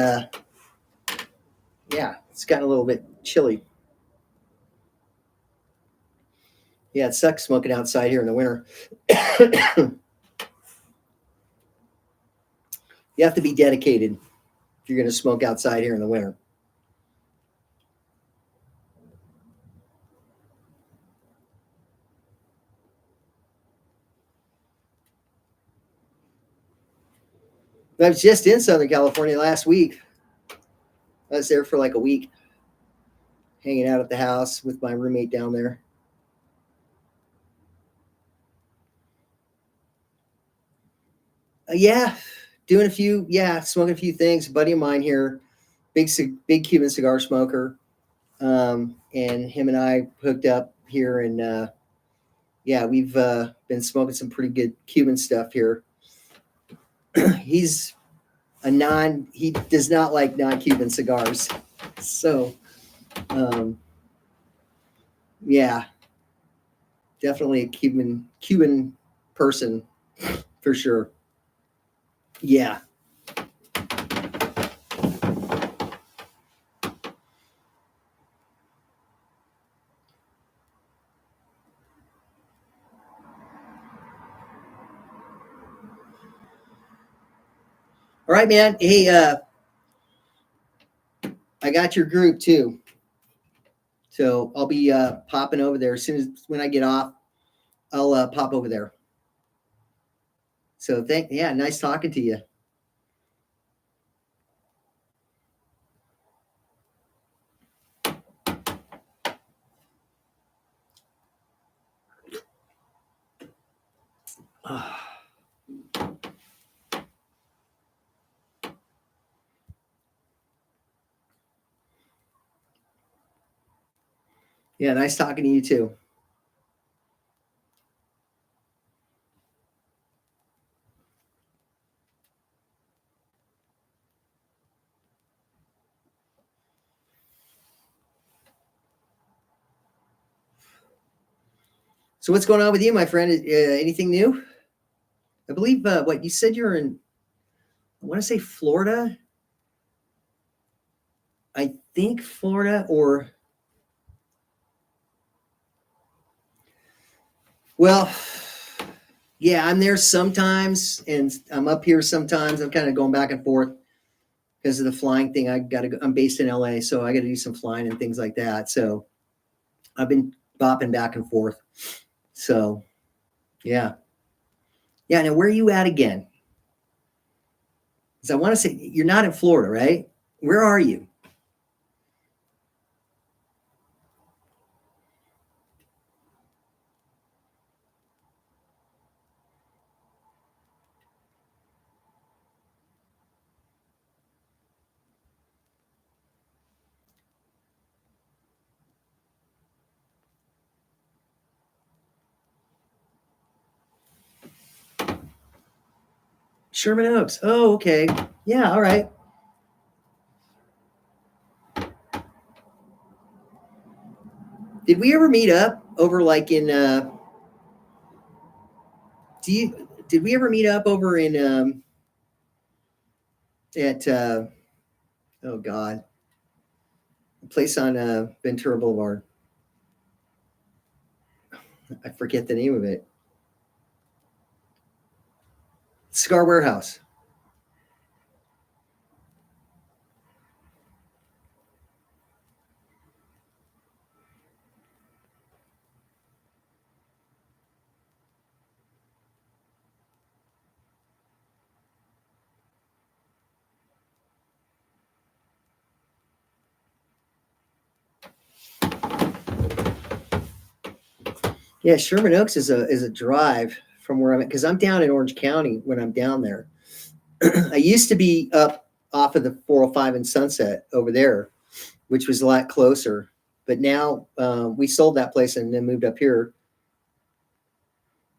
[SPEAKER 1] yeah, it's gotten a little bit chilly. Yeah, it sucks smoking outside here in the winter. You have to be dedicated if you're going to smoke outside here in the winter. I was just in Southern California last week. I was there for like a week, hanging out at the house with my roommate down there. Yeah, doing a few, yeah, smoking a few things. A buddy of mine here, big Cuban cigar smoker, and him and I hooked up here, and yeah, we've been smoking some pretty good Cuban stuff here. He's he does not like non-Cuban cigars, so yeah, definitely a Cuban person for sure. Yeah. All right, man. Hey, I got your group too, so I'll be popping over there as soon as when I get off. I'll pop over there. So yeah, nice talking to you. Yeah, nice talking to you too. So what's going on with you, my friend? Anything new? I believe what you said you're in. I want to say Florida. I think Florida or well, yeah, I'm there sometimes, and I'm up here sometimes. I'm kind of going back and forth because of the flying thing. I got to go. I'm based in LA, so I got to do some flying and things like that. So I've been bopping back and forth. So yeah, yeah. Now where are you at again? Because I want to say you're not in Florida, right? Where are you? Sherman Oaks. Oh, okay. Yeah, all right. Did we ever meet up over like in did we ever meet up over in at oh god, a place on Ventura Boulevard. I forget the name of it. Cigar Warehouse. Yeah, Sherman Oaks is a drive from where I'm at because I'm down in Orange County when I'm down there. I used to be up off of the 405 in Sunset over there, which was a lot closer. But now we sold that place and then moved up here.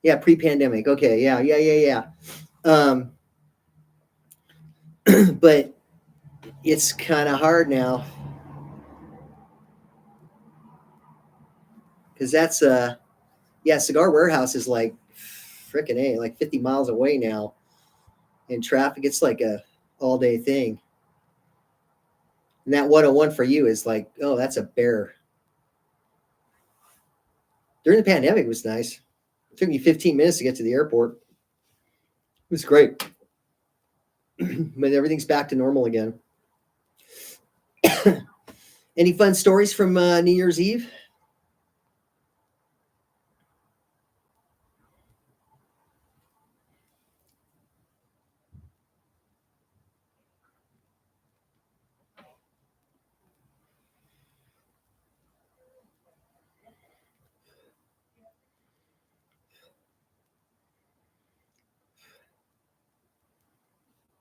[SPEAKER 1] Yeah, pre-pandemic. Okay, yeah. But it's kind of hard now because that's yeah, Cigar Warehouse is like freaking a like 50 miles away now in traffic. It's like a all day thing. And that 101 for you is like, oh, that's a bear. During the pandemic, it was nice. It took me 15 minutes to get to the airport. It was great. But everything's back to normal again. Any fun stories from New Year's Eve?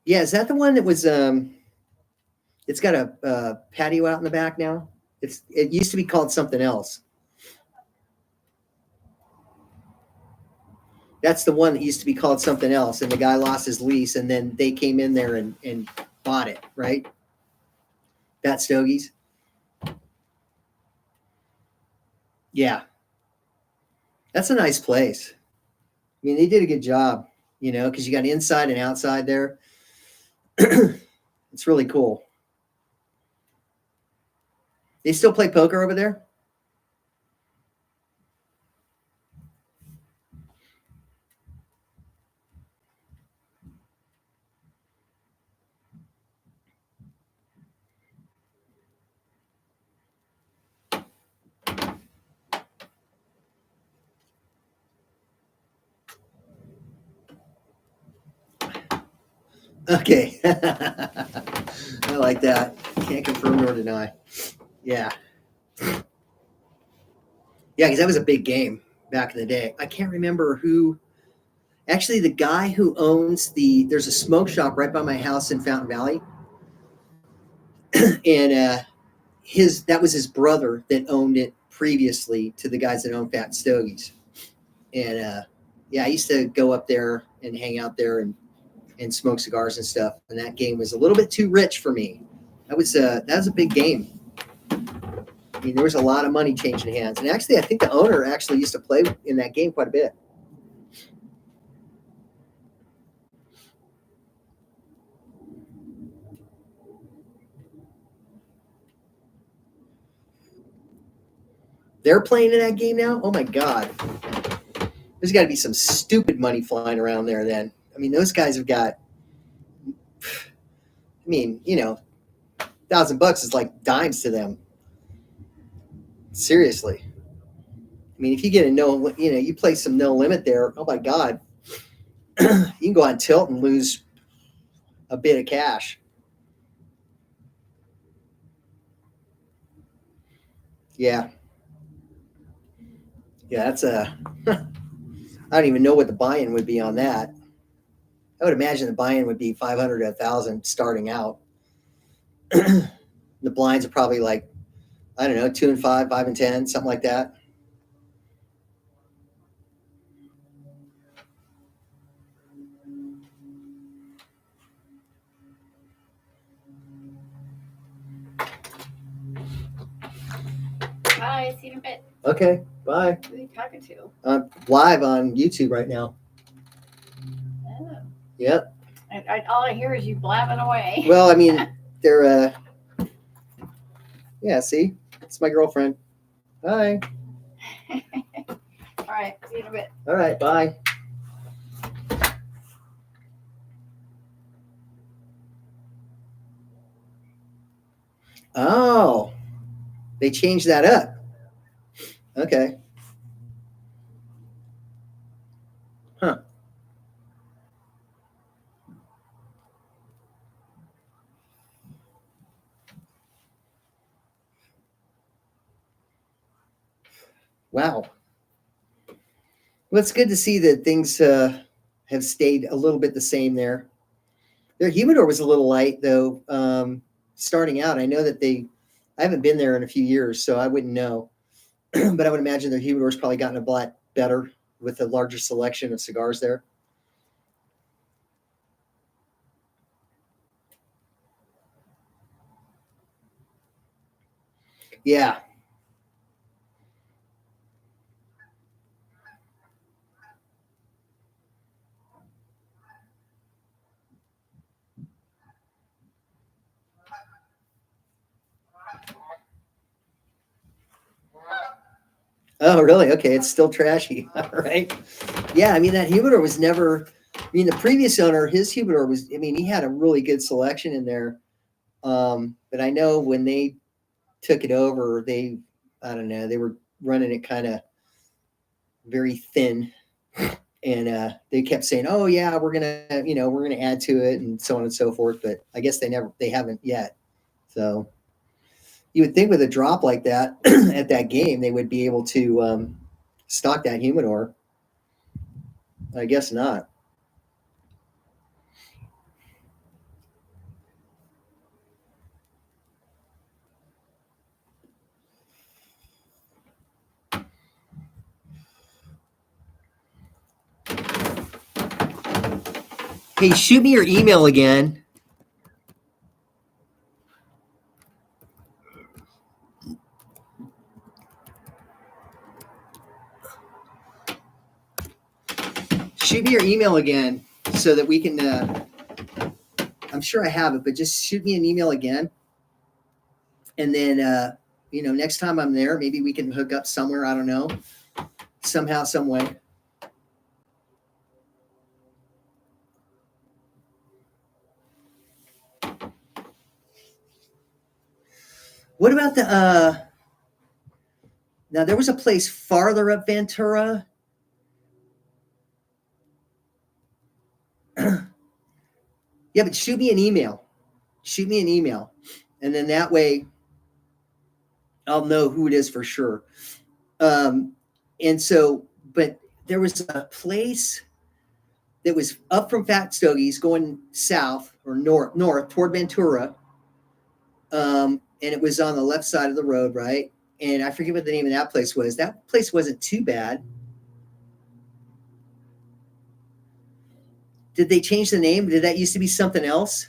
[SPEAKER 1] Yeah, is that the one that was? It's got a patio out in the back now. It used to be called something else. That's the one that used to be called something else, and the guy lost his lease, and then they came in there and bought it, right? That Stogies. Yeah, that's a nice place. I mean, they did a good job, you know, because you got inside and outside there. It's really cool. They still play poker over there? Okay. I like that. Can't confirm nor deny. Yeah. Yeah, because that was a big game back in the day. I can't remember who. Actually, the guy who owns there's a smoke shop right by my house in Fountain Valley, and that was his brother that owned it previously to the guys that own Fat Stogies, and yeah, I used to go up there and hang out there and smoke cigars and stuff. And that game was a little bit too rich for me. That was a big game. I mean, there was a lot of money changing hands, and actually, I think the owner actually used to play in that game quite a bit. They're playing in that game now. Oh my god, there's got to be some stupid money flying around there. Then I mean, those guys have got. I mean, you know, $1,000 is like dimes to them. Seriously. I mean, if you get a no, you know, you play some no limit there. Oh my god, you can go on tilt and lose a bit of cash. Yeah, yeah, that's a. I don't even know what the buy-in would be on that. I would imagine the buy-in would be 500 to 1,000 starting out. The blinds are probably like, I don't know, 2 and 5, 5 and 10, something like that.
[SPEAKER 2] Bye. See you in a bit.
[SPEAKER 1] Okay, bye.
[SPEAKER 2] Who are you talking to?
[SPEAKER 1] I'm live on YouTube right now.
[SPEAKER 2] Oh.
[SPEAKER 1] Yep.
[SPEAKER 2] All I hear is you blabbing away.
[SPEAKER 1] Well, I mean, they're yeah, see? It's my girlfriend. Hi.
[SPEAKER 2] All right. See you in a bit.
[SPEAKER 1] All right, bye. Oh, they changed that up. Okay. Huh. Wow. Well, it's good to see that things have stayed a little bit the same there. Their humidor was a little light though. Starting out, I know that I haven't been there in a few years, so I wouldn't know. But I would imagine their humidor's probably gotten a lot better with a larger selection of cigars there. Yeah. Oh, really? Okay, it's still trashy. All right. Yeah, I mean that humidor was never. I mean, the previous owner, his humidor was. I mean, he had a really good selection in there. But I know when they took it over, I don't know, they were running it kind of very thin, and they kept saying, "Oh yeah, we're gonna add to it," and so on and so forth. But I guess they haven't yet. So you would think with a drop like that at that game, they would be able to stock that humidor. I guess not. Hey, shoot me your email again. Shoot me your email again so that we can. I'm sure I have it, but just shoot me an email again, and then next time I'm there, maybe we can hook up somewhere. I don't know, somehow, some way. What about the? Now there was a place farther up Ventura. Yeah, but shoot me an email. Shoot me an email, and then that way I'll know who it is for sure. Um, and so, but there was a place that was up from Fat Stogie's going south or north toward Ventura. And it was on the left side of the road, right? And I forget what the name of that place was. That place wasn't too bad. Did they change the name? Did that used to be something else?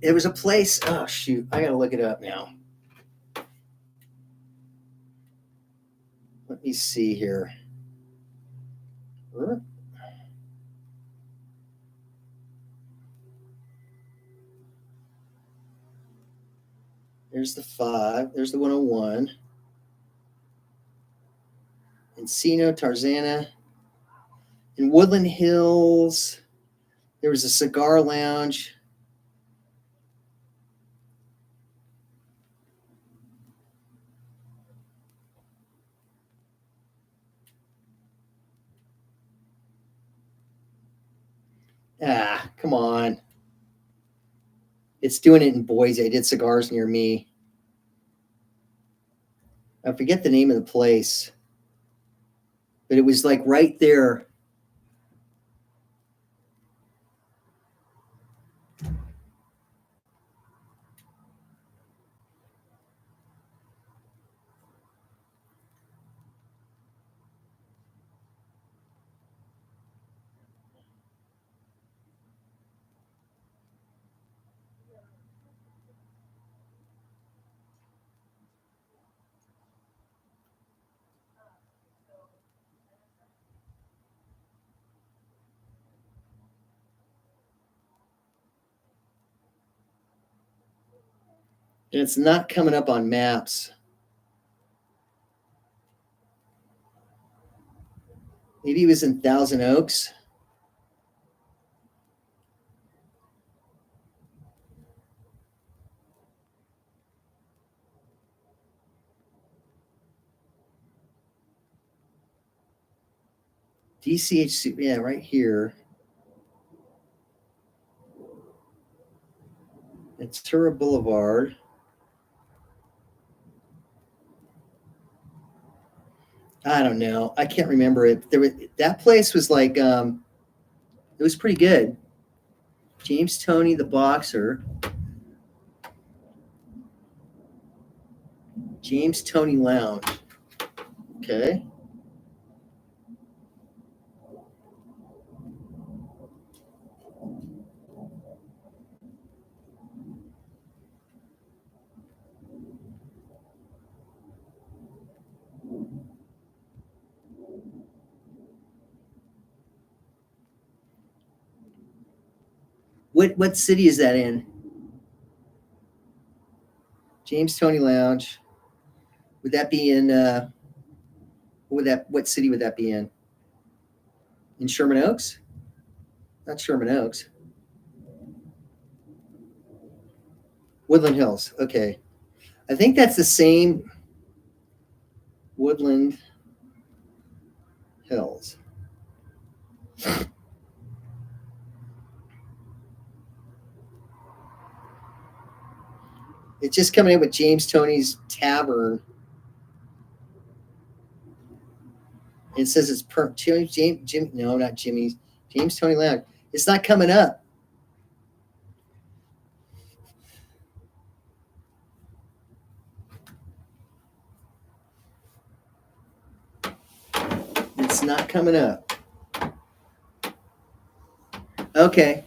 [SPEAKER 1] There was a place. Oh shoot, I gotta look it up now. Let me see here. There's the 5. There's the 101. Encino, Tarzana. In Woodland Hills, there was a cigar lounge. Ah, come on. It's doing it in Boise. I did cigars near me. I forget the name of the place, but it was like right there. And it's not coming up on maps. Maybe it was in Thousand Oaks. DCHC, yeah, right here. Ventura Boulevard. I don't know. I can't remember it. That place was like it was pretty good. James Toney, the boxer. James Toney Lounge. Okay. What city is that in? James Toney Lounge. Would that be in what city would that be in? In Sherman Oaks? Not Sherman Oaks. Woodland Hills. Okay. I think that's the same Woodland Hills. It's just coming in with James Toney's Tavern. It says it's Jim. No, not Jimmy's. James Toney Lounge. It's not coming up. It's not coming up. Okay.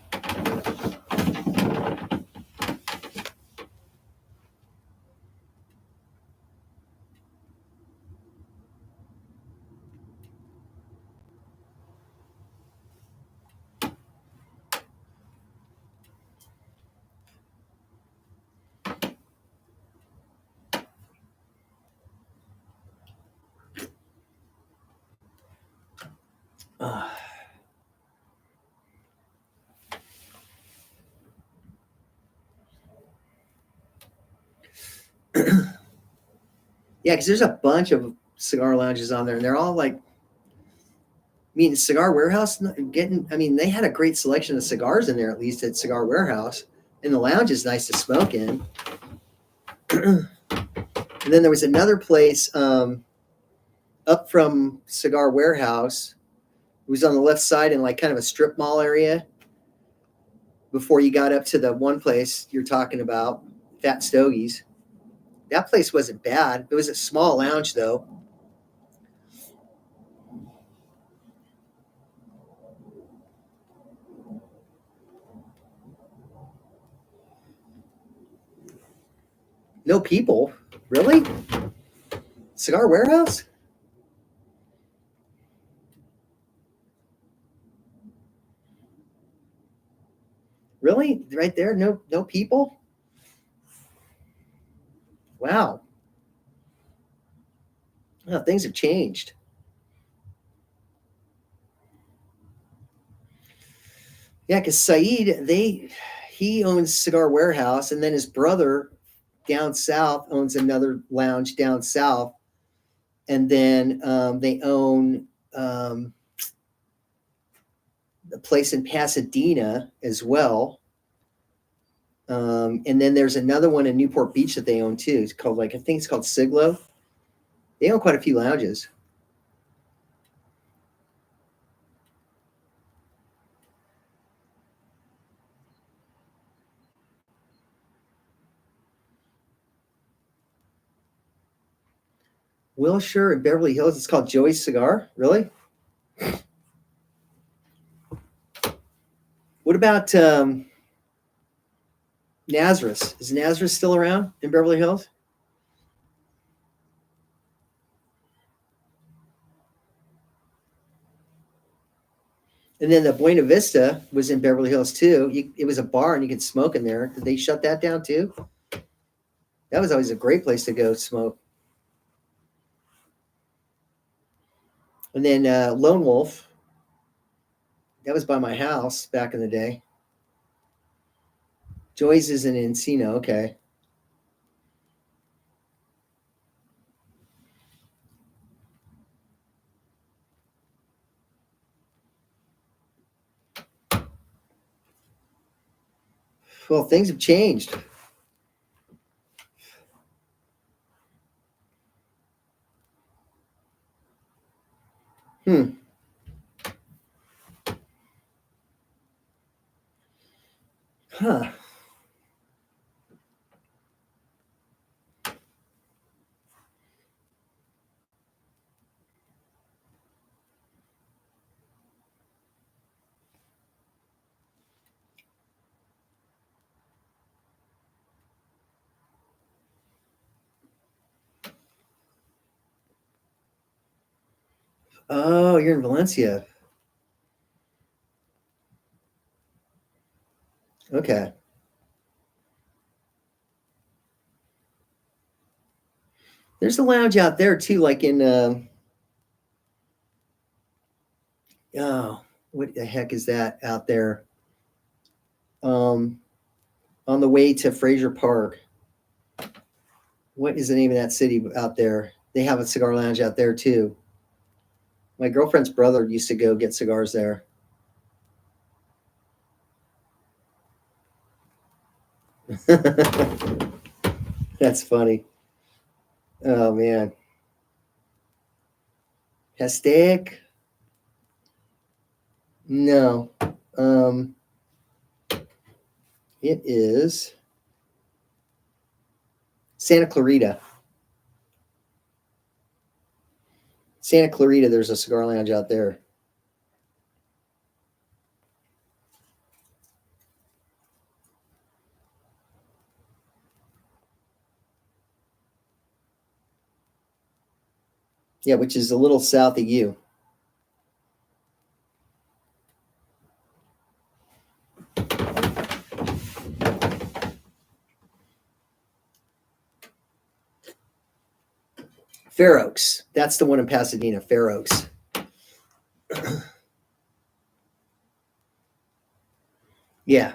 [SPEAKER 1] Yeah, because there's a bunch of cigar lounges on there, and they're all like, I mean, Cigar Warehouse getting. I mean, they had a great selection of cigars in there, at least at Cigar Warehouse, and the lounge is nice to smoke in. And then there was another place up from Cigar Warehouse. It was on the left side in like kind of a strip mall area before you got up to the one place you're talking about, Fat Stogies. That place wasn't bad. It was a small lounge though. No people. Really? Cigar Warehouse? Really? Right there? No people? Wow. Oh, things have changed. Yeah, because Saeed, he owns Cigar Warehouse, and then his brother down south owns another lounge down south, and then they own a place in Pasadena as well. And then there's another one in Newport Beach that they own too. It's called I think it's called Siglo. They own quite a few lounges. Wilshire and Beverly Hills. It's called Joey's Cigar. Really? What about Nazareth? Is Nazareth still around in Beverly Hills? And then the Buena Vista was in Beverly Hills too. It was a bar and you could smoke in there. Did they shut that down too? That was always a great place to go smoke. And then Lone Wolf. That was by my house back in the day. Joy's is in Encino. Okay. Well, things have changed. Hmm. Huh. Oh, you're in Valencia. Okay. There's a lounge out there too, like in oh, what the heck is that out there? Um, on the way to Fraser Park. What is the name of that city out there? They have a cigar lounge out there too. My girlfriend's brother used to go get cigars there. That's funny. Oh man. Hashtag? No. Um, it is Santa Clarita. Santa Clarita, there's a cigar lounge out there. Yeah, which is a little south of you. Fair Oaks. That's the one in Pasadena, Fair Oaks. Yeah.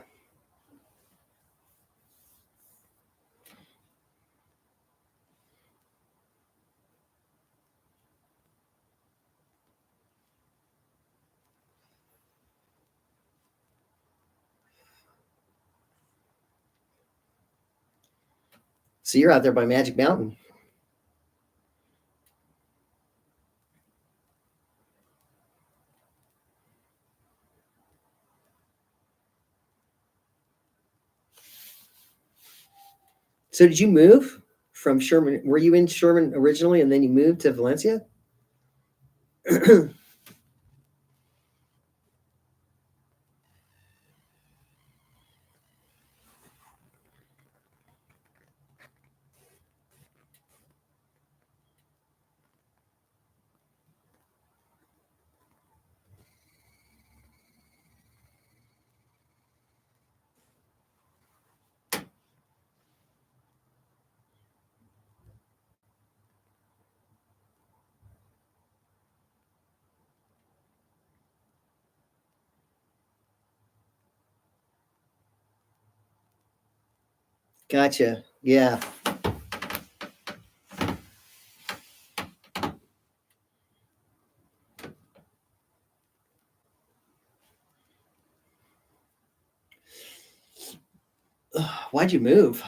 [SPEAKER 1] So you're out there by Magic Mountain. So did you move from Sherman? Were you in Sherman originally and then you moved to Valencia? Gotcha. Yeah. Why'd you move?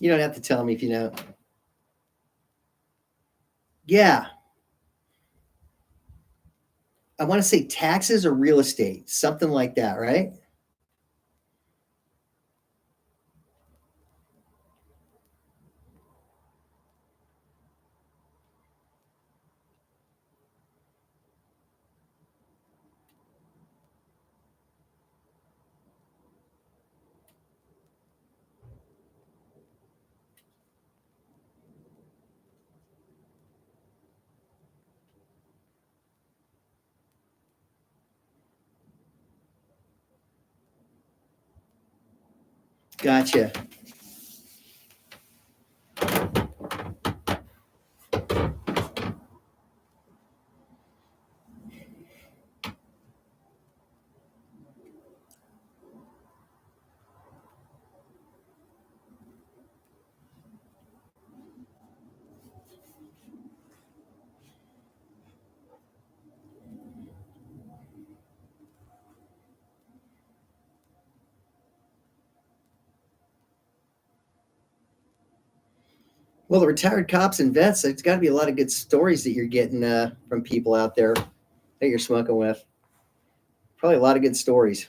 [SPEAKER 1] You don't have to tell me if you know. Yeah. I want to say taxes or real estate, something like that, right? Gotcha. Well, the retired cops and vets, it's got to be a lot of good stories that you're getting from people out there that you're smoking with. Probably a lot of good stories.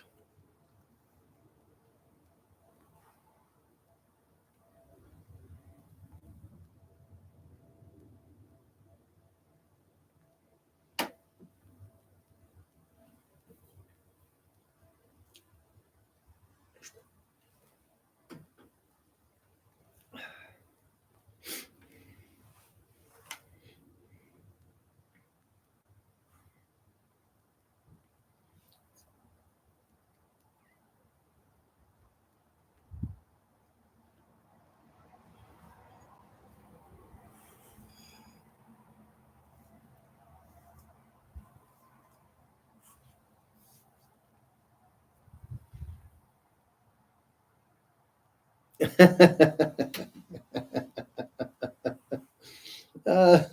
[SPEAKER 1] uh,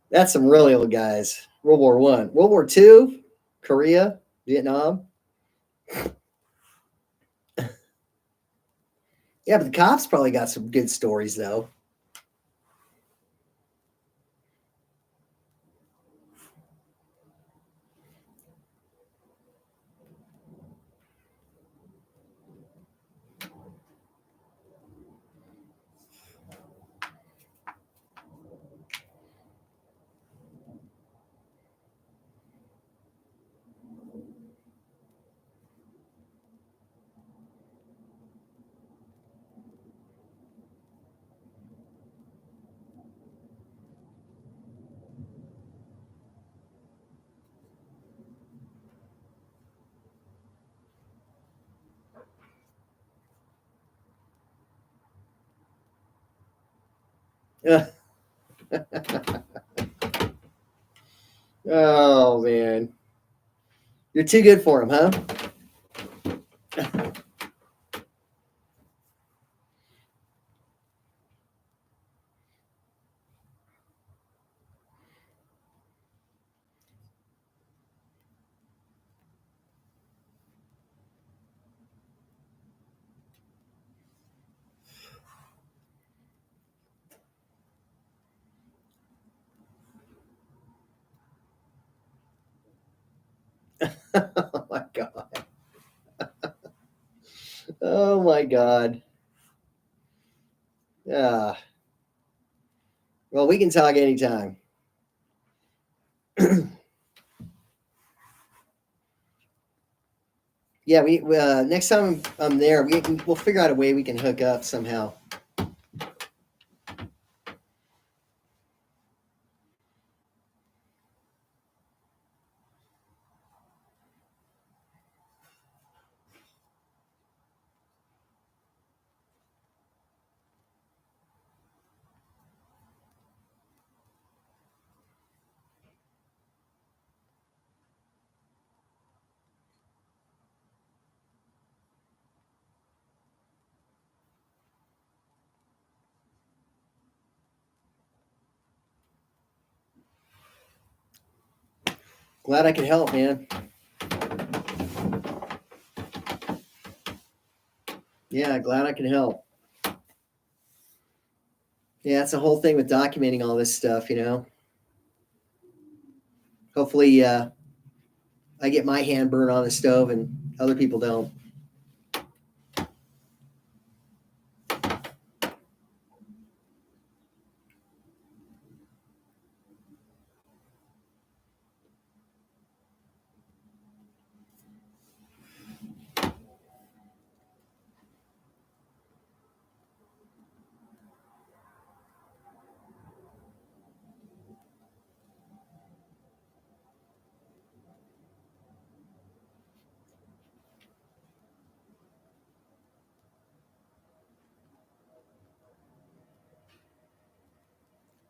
[SPEAKER 1] that's some really old guys. World War One, World War Two, Korea, Vietnam. Yeah, but the cops probably got some good stories though. Oh man, you're too good for him, huh? Oh my god. Oh my god. Yeah. Well, we can talk anytime. Yeah, we next time I'm there, we'll figure out a way we can hook up somehow. Glad I could help, man. Yeah, glad I could help. Yeah, that's the whole thing with documenting all this stuff, you know. Hopefully, I get my hand burned on the stove and other people don't.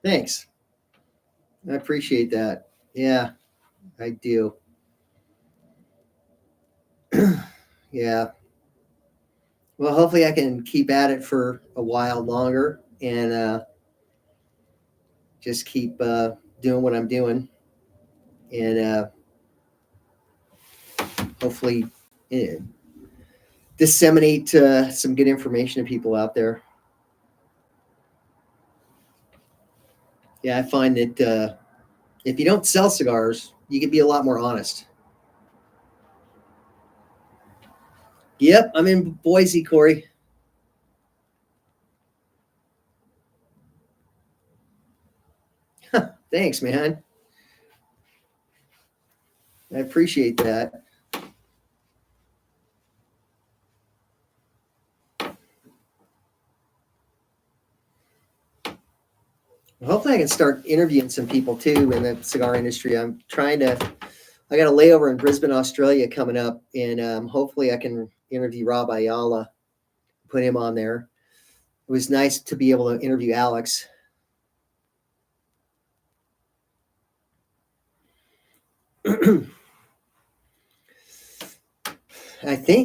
[SPEAKER 1] Thanks. I appreciate that. Yeah, I do. Yeah. Well, hopefully I can keep at it for a while longer and just keep doing what I'm doing and hopefully disseminate some good information to people out there. Yeah, I find that if you don't sell cigars, you can be a lot more honest. Yep, I'm in Boise, Corey. Thanks, man. I appreciate that. Hopefully, I can start interviewing some people too in the cigar industry. I'm trying to. I got a layover in Brisbane, Australia coming up, and hopefully, I can interview Rob Ayala, put him on there. It was nice to be able to interview Alex.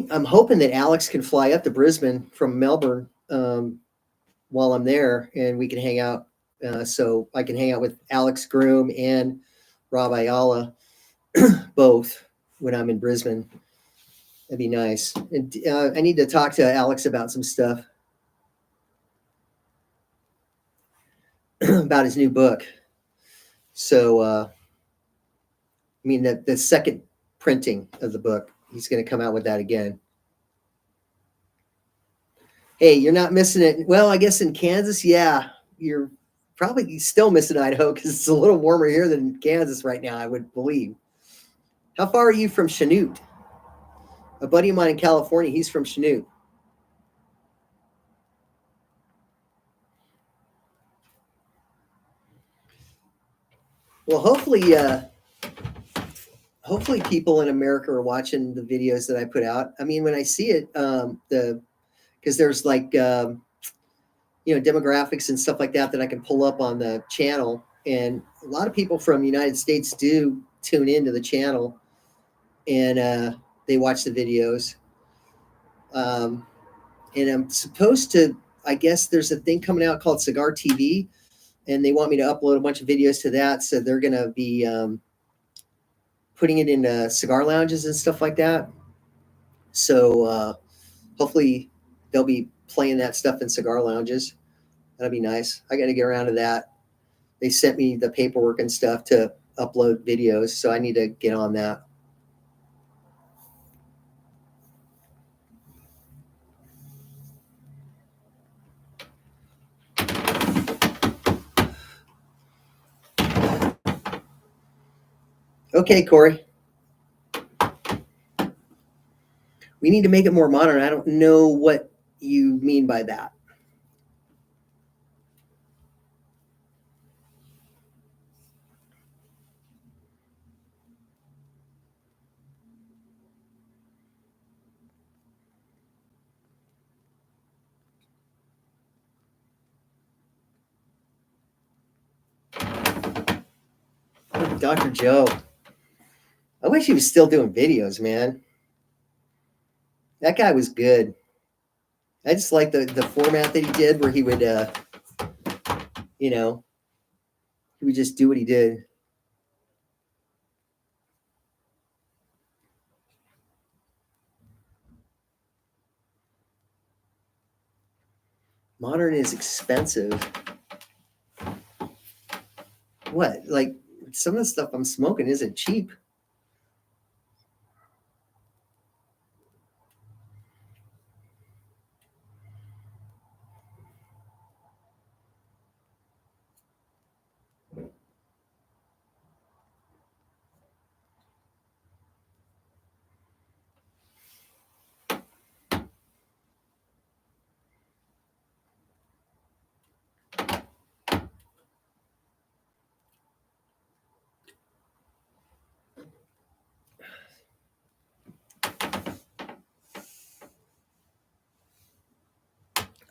[SPEAKER 1] I'm hoping that Alex can fly up to Brisbane from Melbourne while I'm there, and we can hang out. So I can hang out with Alex Groom and Rob Ayala both when I'm in Brisbane. That'd be nice. And I need to talk to Alex about some stuff about his new book. So, I mean, the second printing of the book, he's going to come out with that again. Hey, you're not missing it. Well, I guess in Kansas, yeah, you're probably still missing Idaho because it's a little warmer here than Kansas right now, I would believe. How far are you from Chanute? A buddy of mine in California, he's from Chanute. Well, hopefully people in America are watching the videos that I put out. I mean, when I see it, because there's like demographics and stuff like that I can pull up on the channel, and a lot of people from the United States do tune into the channel, and they watch the videos. And I'm supposed to. I guess there's a thing coming out called Cigar TV, and they want me to upload a bunch of videos to that. So they're gonna be putting it into cigar lounges and stuff like that. So hopefully they'll be playing that stuff in cigar lounges. That'd be nice. I got to get around to that. They sent me the paperwork and stuff to upload videos, so I need to get on that. Okay, Corey. We need to make it more modern. I don't know what you mean by that. Dr. Joe. I wish he was still doing videos, man. That guy was good. I just like the format that he did where he would you know, he would just do what he did. Modern is expensive. What? Like some of the stuff I'm smoking isn't cheap.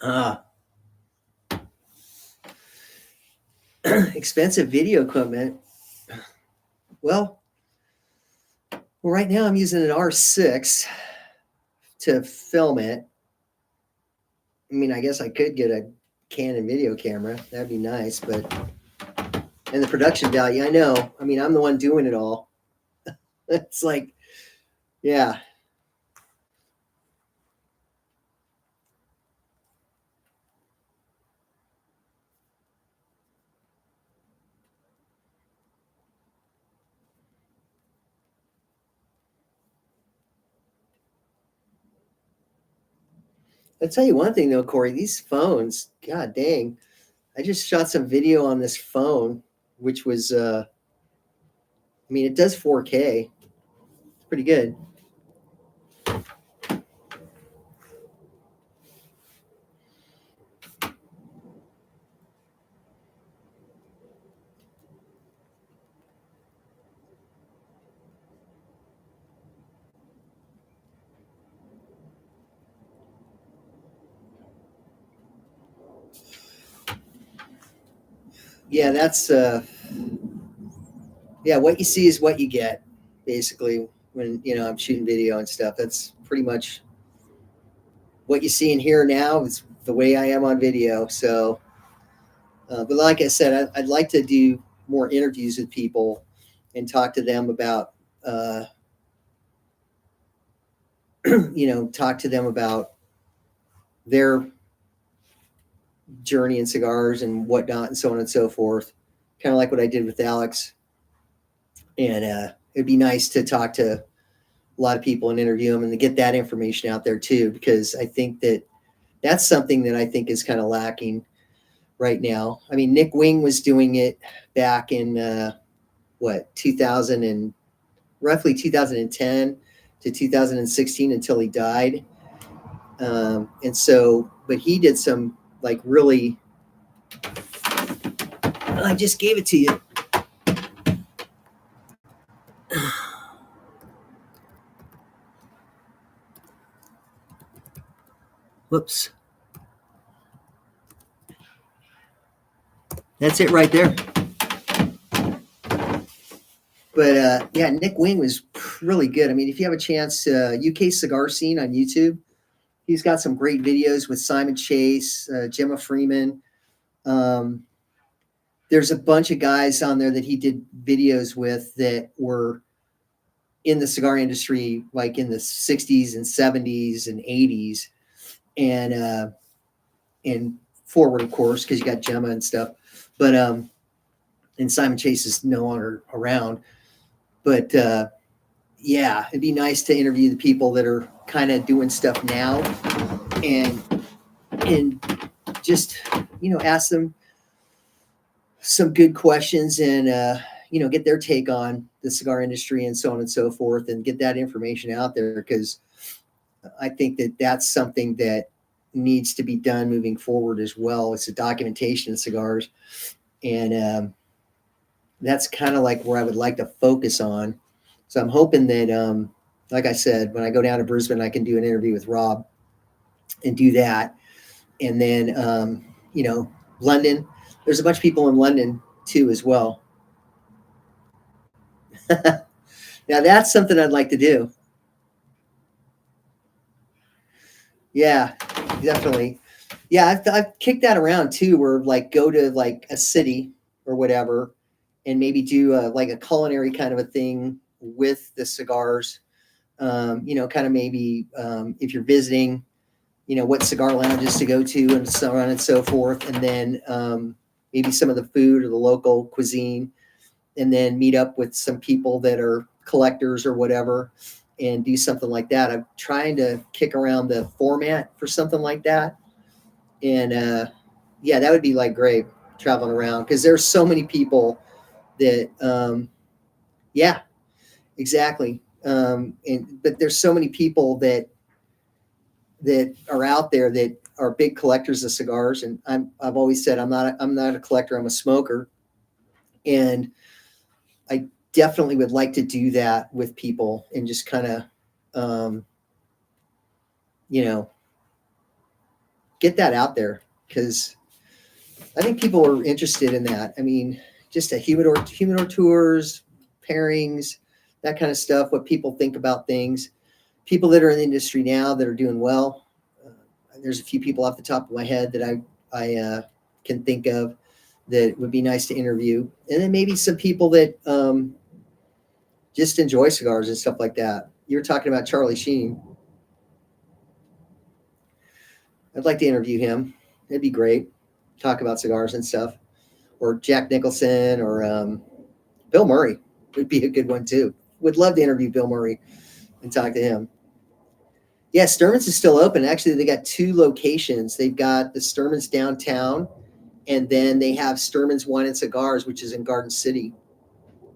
[SPEAKER 1] Ah, expensive video equipment. Well, right now I'm using an R6 to film it. I mean, I guess I could get a Canon video camera. That'd be nice, but and the production value, I know. I mean, I'm the one doing it all. It's like, yeah. I'll tell you one thing though, Corey, these phones, god dang. I just shot some video on this phone, which was I mean it does 4K. It's pretty good. Yeah, that's yeah, what you see is what you get, basically, when I'm shooting video and stuff. That's pretty much what you see and hear now is the way I am on video. So but like I said, I'd like to do more interviews with people and talk to them about talk to them about their journey in cigars and whatnot and so on and so forth, kind of like what I did with Alex. And it'd be nice to talk to a lot of people and interview them and to get that information out there too, because I think that that's something that I think is kind of lacking right now. I mean, Nick Wing was doing it back in 2000 and roughly 2010 to 2016 until he died. And so, but he did some like really, I just gave it to you. Whoops. That's it right there. But yeah, Nick Wing was really good. I mean, if you have a chance, UK Cigar Scene on YouTube, he's got some great videos with Simon Chase, Gemma Freeman. There's a bunch of guys on there that he did videos with that were in the cigar industry, like in the 60s and 70s and 80s, and forward, of course, because you got Gemma and stuff. But and Simon Chase is no longer around. But yeah, it'd be nice to interview the people that are kind of doing stuff now, and just ask them some good questions and get their take on the cigar industry and so on and so forth, and get that information out there, because I think that that's something that needs to be done moving forward as well. It's the documentation of cigars, and that's kind of like where I would like to focus on. So I'm hoping that, like I said, when I go down to Brisbane, I can do an interview with Rob and do that. And then, London, there's a bunch of people in London too, as well. Now that's something I'd like to do. Yeah, definitely. Yeah, I've kicked that around too, where like go to like a city or whatever, and maybe do like a culinary kind of a thing with the cigars. Kind of maybe if you're visiting, what cigar lounges to go to and so on and so forth, and then maybe some of the food or the local cuisine, and then meet up with some people that are collectors or whatever, and do something like that. I'm trying to kick around the format for something like that. And yeah, that would be like great traveling around, because there's so many people that yeah, exactly. But there's so many people that are out there that are big collectors of cigars, and I've always said I'm not a collector, I'm a smoker, and I definitely would like to do that with people and just kind of get that out there, because I think people are interested in that. I mean, just a humidor tours, pairings, that kind of stuff, what people think about things, people that are in the industry now that are doing well. There's a few people off the top of my head that I can think of that would be nice to interview. And then maybe some people that just enjoy cigars and stuff like that. You were talking about Charlie Sheen. I'd like to interview him. It'd be great. Talk about cigars and stuff. Or Jack Nicholson, or Bill Murray would be a good one too. Would love to interview Bill Murray and talk to him. Yeah, Sturman's is still open. Actually, they got 2 locations. They've got the Sturman's downtown, and then they have Sturman's Wine and Cigars, which is in Garden City,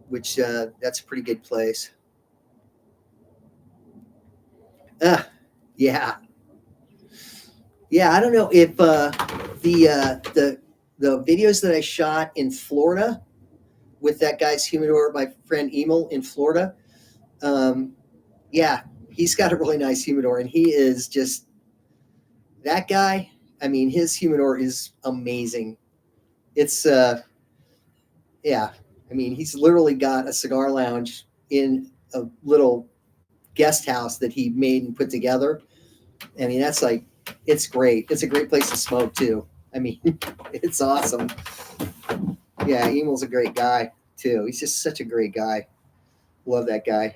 [SPEAKER 1] which that's a pretty good place. Uh, yeah, yeah. I don't know if the videos that I shot in Florida with that guy's humidor, my friend Emil in Florida. Yeah, he's got a really nice humidor, and he is just that guy. I mean, his humidor is amazing. It's yeah. I mean, he's literally got a cigar lounge in a little guest house that he made and put together. I mean, that's like, it's great. It's a great place to smoke too. I mean, it's awesome. Yeah, Emil's a great guy too. He's just such a great guy. Love that guy.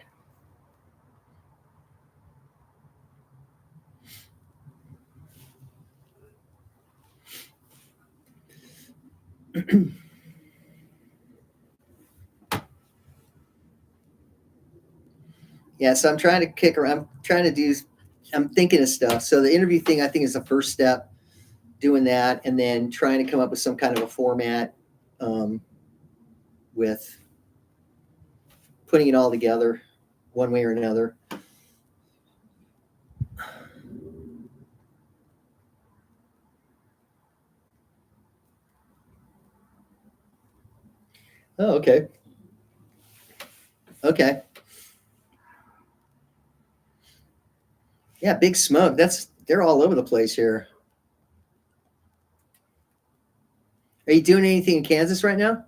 [SPEAKER 1] Yeah, so I'm trying to kick around. I'm trying to do. I'm thinking of stuff. So the interview thing, I think, is the first step. Doing that, and then trying to come up with some kind of a format um, with putting it all together, one way or another. Oh, okay. Okay. Yeah, Big Smoke. They're all over the place here. Are you doing anything in Kansas right now?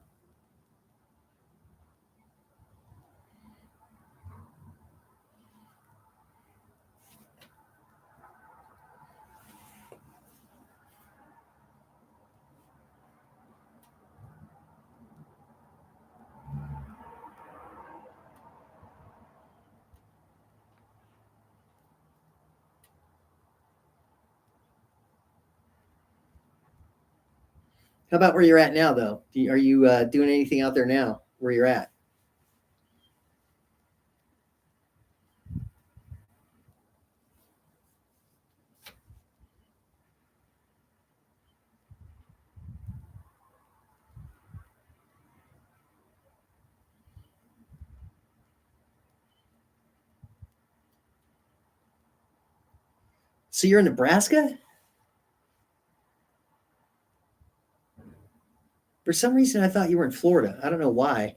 [SPEAKER 1] How about where you're at now, though? Are you doing anything out there now where you're at? So you're in Nebraska? For some reason, I thought you were in Florida. I don't know why.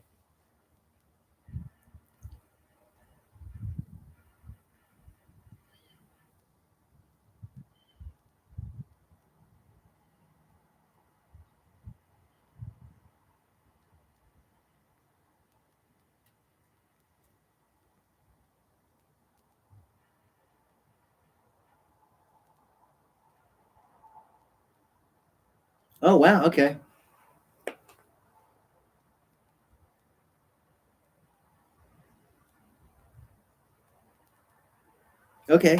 [SPEAKER 1] Oh, wow. Okay. Okay.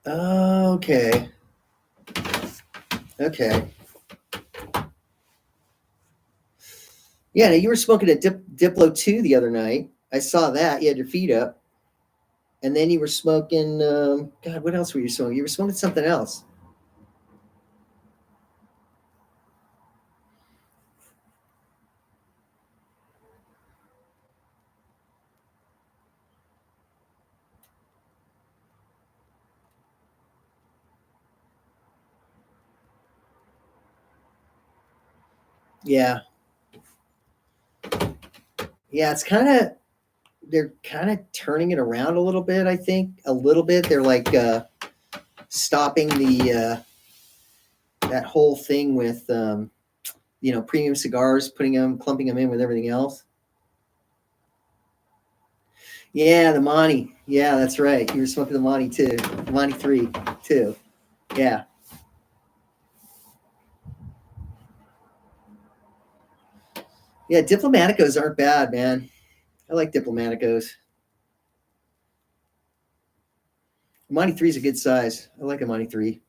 [SPEAKER 1] Okay. Okay. Yeah, now you were smoking a Diplo 2 the other night. I saw that. You had your feet up. And then you were smoking, God, what else were you smoking? You were smoking something else. Yeah. Yeah, it's kind of, they're kind of turning it around a little bit, I think. A little bit. They're like stopping that whole thing with, premium cigars, clumping them in with everything else. Yeah, the Monty. Yeah, that's right. You were smoking the Monty too. The Monty 3 too. Yeah. Yeah, Diplomaticos aren't bad, man. I like Diplomaticos. Monty 3 is a good size. I like a Monty 3.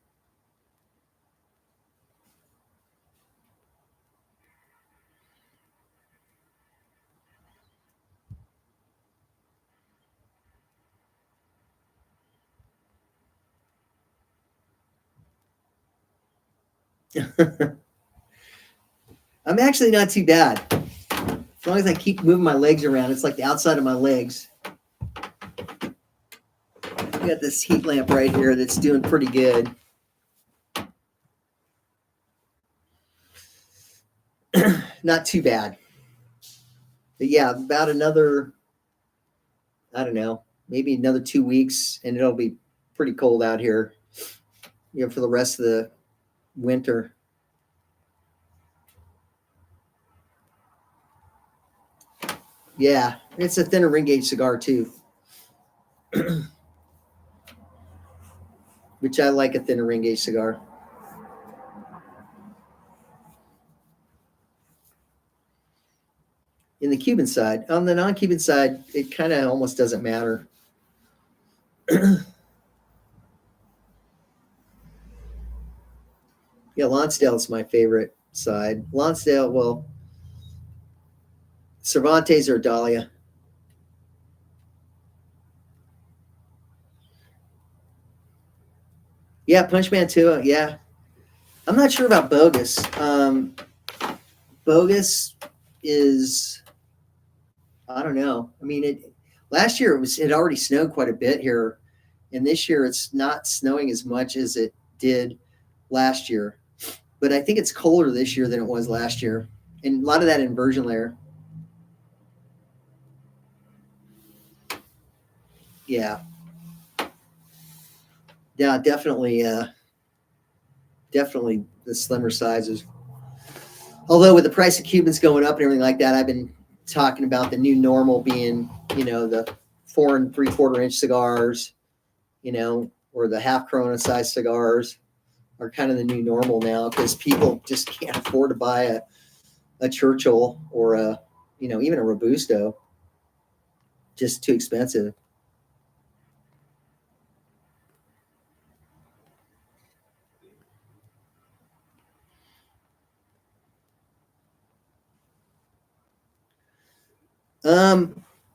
[SPEAKER 1] I'm actually not too bad. As long as I keep moving my legs around, it's like the outside of my legs. I got this heat lamp right here that's doing pretty good. Not too bad. But yeah, about another, I don't know, maybe another 2 weeks, and it'll be pretty cold out here, for the rest of the winter. Yeah, it's a thinner ring gauge cigar too, which I like a thinner ring gauge cigar. In the Cuban side, on the non-Cuban side, it kind of almost doesn't matter. Yeah, Lonsdale is my favorite side. Lonsdale, well, Cervantes or Dahlia. Yeah, Punch Mantua. Yeah, I'm not sure about Bogus. Bogus is, I don't know. I mean, last year it already snowed quite a bit here, and this year it's not snowing as much as it did last year. But I think it's colder this year than it was last year, and a lot of that inversion layer. Yeah, yeah, definitely, definitely the slimmer sizes. Although with the price of Cubans going up and everything like that, I've been talking about the new normal being, the 4 3/4 inch cigars, or the half Corona size cigars are kind of the new normal now because people just can't afford to buy a Churchill or even a Robusto. Just too expensive.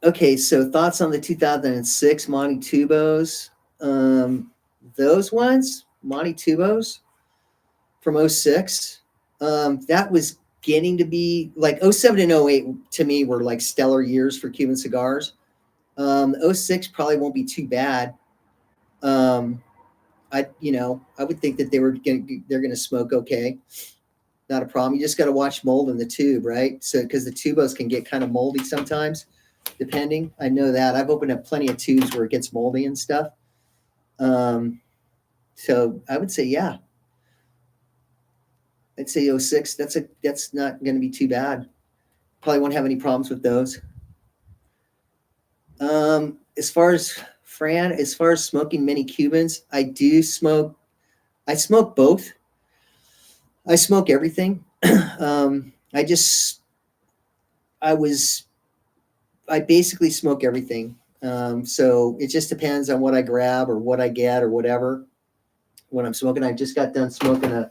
[SPEAKER 1] Okay, so thoughts on the 2006 Monty Tubos. Those ones, Monty Tubos from '06. That was getting to be like '07 and '08 to me were like stellar years for Cuban cigars. '06 probably won't be too bad. I would think that they're gonna smoke okay. Not a problem. You just got to watch mold in the tube, right? So because the tubos can get kind of moldy sometimes, depending. I know that I've opened up plenty of tubes where it gets moldy and stuff. So I would say yeah. I'd say '06. That's not going to be too bad. Probably won't have any problems with those. As far as as far as smoking many Cubans, I do smoke. I smoke both. I smoke everything. I just I was I basically smoke everything. So it just depends on what I grab or what I get or whatever. When I'm smoking, I just got done smoking a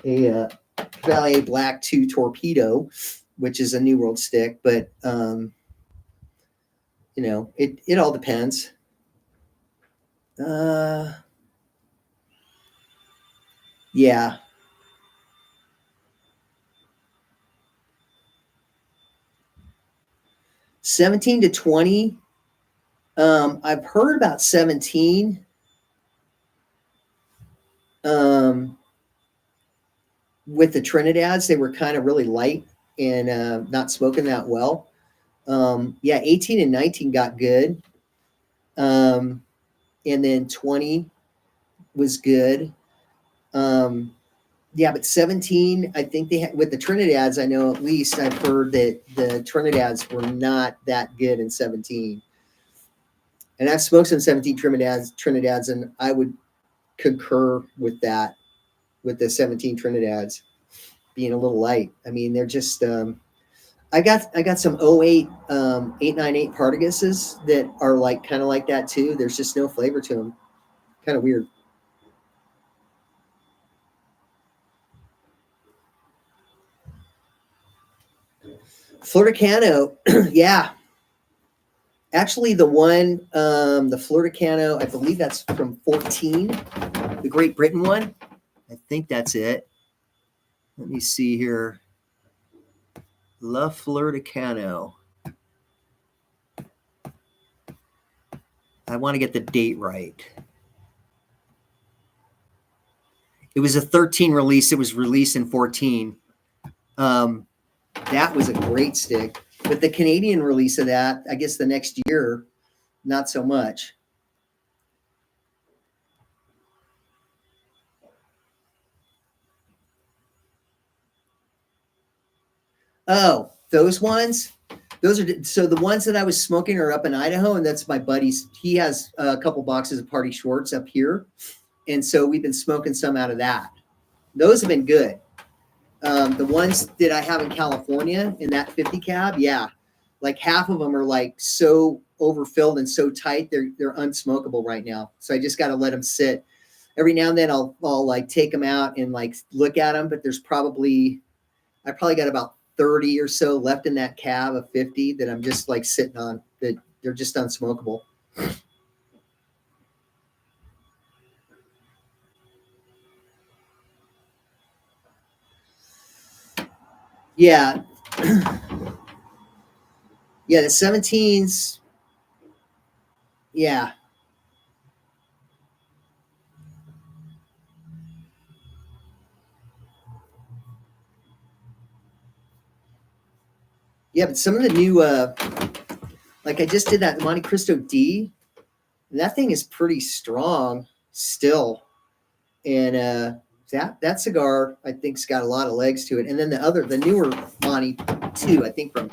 [SPEAKER 1] Valier Black 2 Torpedo, which is a New World stick, but it all depends. Yeah, 17 to 20. I've heard about 17. With the Trinidads, they were kind of really light and not smoking that well. Yeah, 18 and 19 got good. And then 20 was good. Yeah, but 17, I think with the Trinidads, I know at least I've heard that the Trinidads were not that good in 17. And I've smoked some 17 Trinidads, and I would concur with that, with the 17 Trinidads being a little light. I mean, they're just I got some '08 898 Partaguses that are like kind of like that too. There's just no flavor to them. Kind of weird. Florida Cano, yeah. Actually, the Florida Cano, I believe that's from 14, the Great Britain one. I think that's it. Let me see here. La Florida Cano. I want to get the date right. It was a 13 release. It was released in 14. That was a great stick. But the Canadian release of that, I guess the next year, not so much. Oh, those ones? Those are so the ones that I was smoking are up in Idaho, and that's my buddy's. He has a couple boxes of Party Shorts up here, and so we've been smoking some out of that. Those have been good. The ones that I have in California in that 50 cab, yeah, like half of them are like so overfilled and so tight they're unsmokable right now. So I just got to let them sit. Every now and then I'll like take them out and like look at them, but I probably got about 30 or so left in that cab of 50 that I'm just like sitting on, that they're just unsmokable. Yeah. Yeah, the 17s. Yeah. Yeah, but some of the new like I just did that Monte Cristo D, and that thing is pretty strong still. And that cigar I think's got a lot of legs to it. And then the newer Monte too, I think from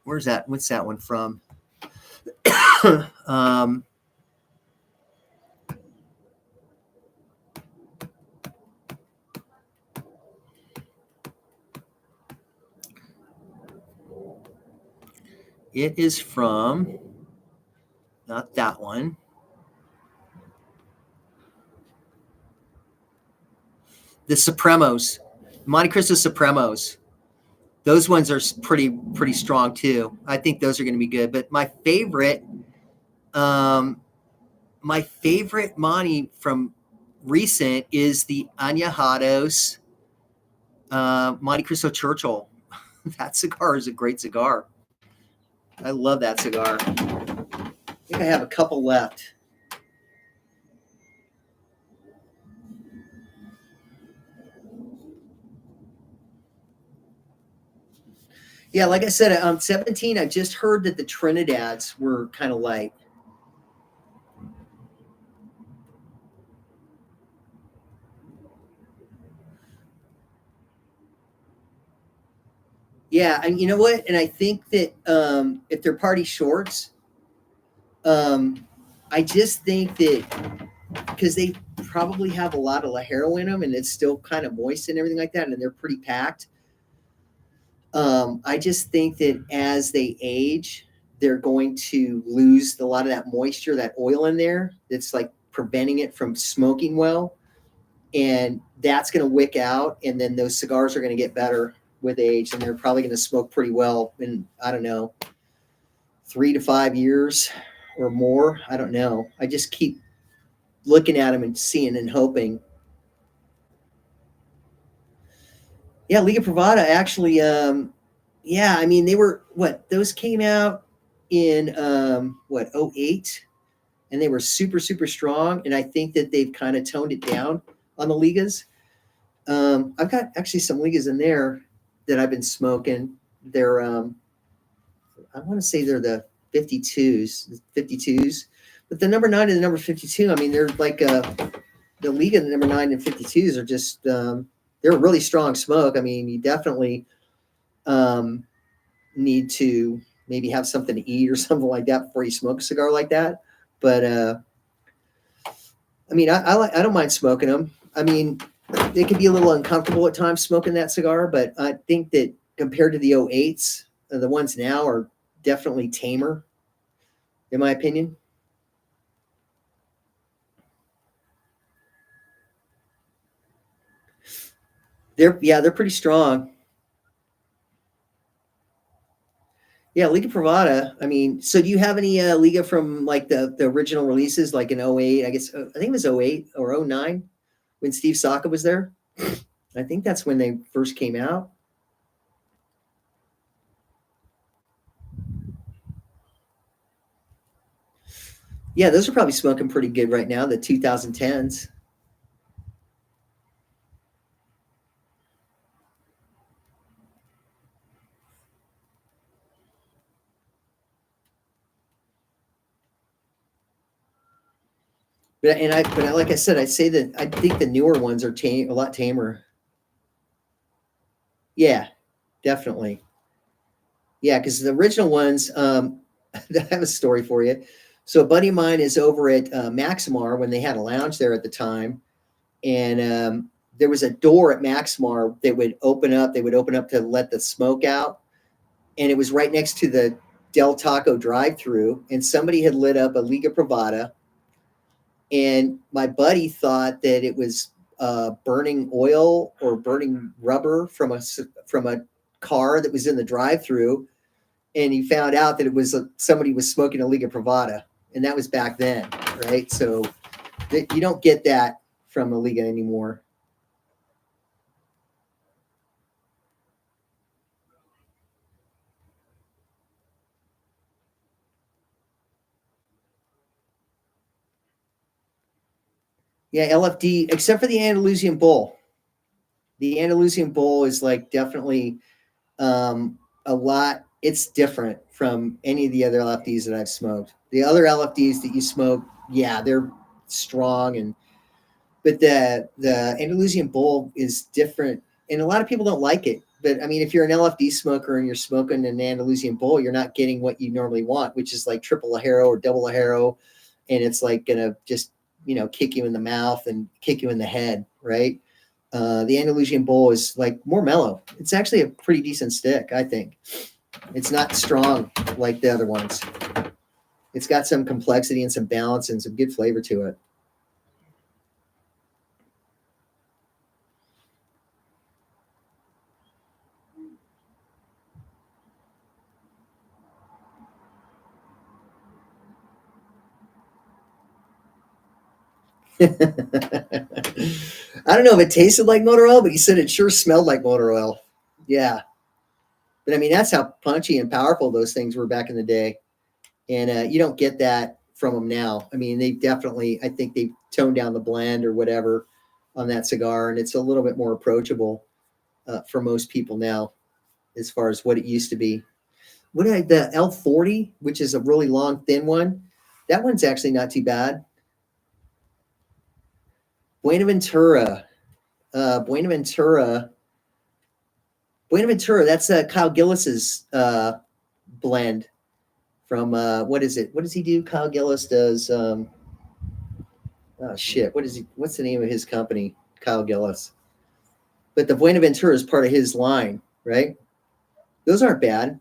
[SPEAKER 1] where's that? What's that one from? um, it is from not that one. The Supremos, Monte Cristo Supremos. Those ones are pretty strong too. I think those are going to be good. But my favorite Monte from recent is the Añejados Monte Cristo Churchill. That cigar is a great cigar. I love that cigar. I think I have a couple left. Yeah, like I said, 17, I just heard that the Trinidads were kind of light. Yeah, and you know what? And I think that if they're Party Shorts, I just think that because they probably have a lot of Lajero in them and it's still kind of moist and everything like that, and they're pretty packed. I just think that as they age, they're going to lose a lot of that moisture, that oil in there that's like preventing it from smoking well. And that's going to wick out. And then those cigars are going to get better with age. And they're probably going to smoke pretty well in, I don't know, 3 to 5 years or more. I don't know. I just keep looking at them and seeing and hoping. Yeah, Liga Privada actually, yeah, I mean, they were those came out in what, 08, and they were super strong. And I think that they've kind of toned it down on the Ligas. I've got actually some Ligas in there that I've been smoking. They're, I want to say they're the 52s, but the number 9 and the number 52, I mean, they're like, the Liga, the number 9 and 52s are just, they're a really strong smoke. I mean, you definitely, need to maybe have something to eat or something like that before you smoke a cigar like that. But I mean, I don't mind smoking them. I mean, they can be a little uncomfortable at times smoking that cigar, but I think that compared to the 08s, the ones now are definitely tamer, in my opinion. they're pretty strong. Yeah, Liga Privada. I mean, so do you have any Liga from like the original releases, like in '08? I guess I think it was '08 or '09 when Steve Saka was there. I think that's when they first came out. Yeah, those are probably smoking pretty good right now, the 2010s. But like I said, I say that I think the newer ones are a lot tamer. Yeah, definitely. Yeah, because the original ones, I have a story for you. So a buddy of mine is over at Maximar when they had a lounge there at the time, and there was a door at Maximar that would open up. They would open up to let the smoke out, and it was right next to the Del Taco drive-through. And somebody had lit up a Liga Privada, and my buddy thought that it was burning oil or burning rubber from a car that was in the drive-through, and he found out that it was somebody was smoking a Liga Privada, and that was back then, right? So you don't get that from a Liga anymore. Yeah, LFD, except for the Andalusian Bull. The Andalusian Bull is like definitely a lot. It's different from any of the other LFDs that I've smoked. The other LFDs that you smoke, yeah, they're strong, and but the Andalusian Bull is different, and a lot of people don't like it. But I mean, if you're an LFD smoker and you're smoking an Andalusian Bull, you're not getting what you normally want, which is like triple Ajero or double Ajero, and it's like gonna just kick you in the mouth and kick you in the head, right? The Andalusian Bull is like more mellow. It's actually a pretty decent stick, I think. It's not strong like the other ones. It's got some complexity and some balance and some good flavor to it. I don't know if it tasted like motor oil, but he said it sure smelled like motor oil. Yeah. But I mean, that's how punchy and powerful those things were back in the day. And you don't get that from them now. I mean, they definitely, I think they've toned down the blend or whatever on that cigar, and it's a little bit more approachable for most people now as far as what it used to be. The L40, which is a really long, thin one, that one's actually not too bad. Buenaventura. Buenaventura. Buenaventura, that's Kyle Gillis's blend from what is it? What does he do? Kyle Gillis does oh shit, what's the name of his company? Kyle Gillis. But the Buenaventura is part of his line, right? Those aren't bad.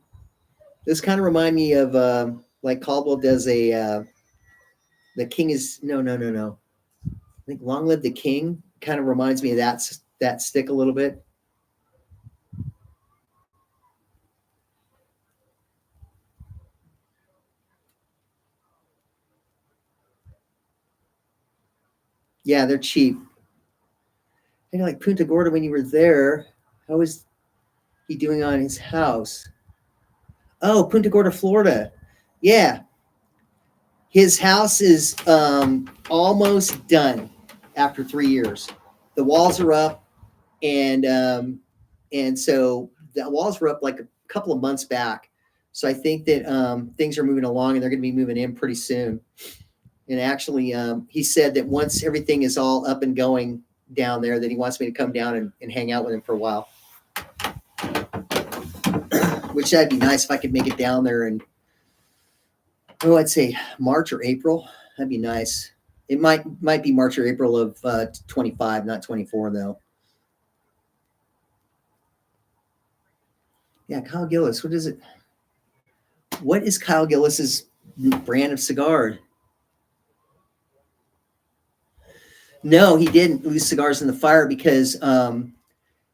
[SPEAKER 1] Those kind of remind me of like Caldwell does the King is no. I think Long Live the King kind of reminds me of that stick a little bit. Yeah, they're cheap. I think like Punta Gorda when you were there. How was he doing on his house? Oh, Punta Gorda, Florida. Yeah, his house is almost done after 3 years. The walls are up, and so the walls were up like a couple of months back. So I think that things are moving along, and they're going to be moving in pretty soon. And actually, he said that once everything is all up and going down there, that he wants me to come down and hang out with him for a while. Which that'd be nice if I could make it down there and I'd say March or April. That'd be nice. It might be March or April of 25, not 24 though. Yeah, Kyle Gillis. What is it? What is Kyle Gillis's brand of cigar? No, he didn't lose cigars in the fire because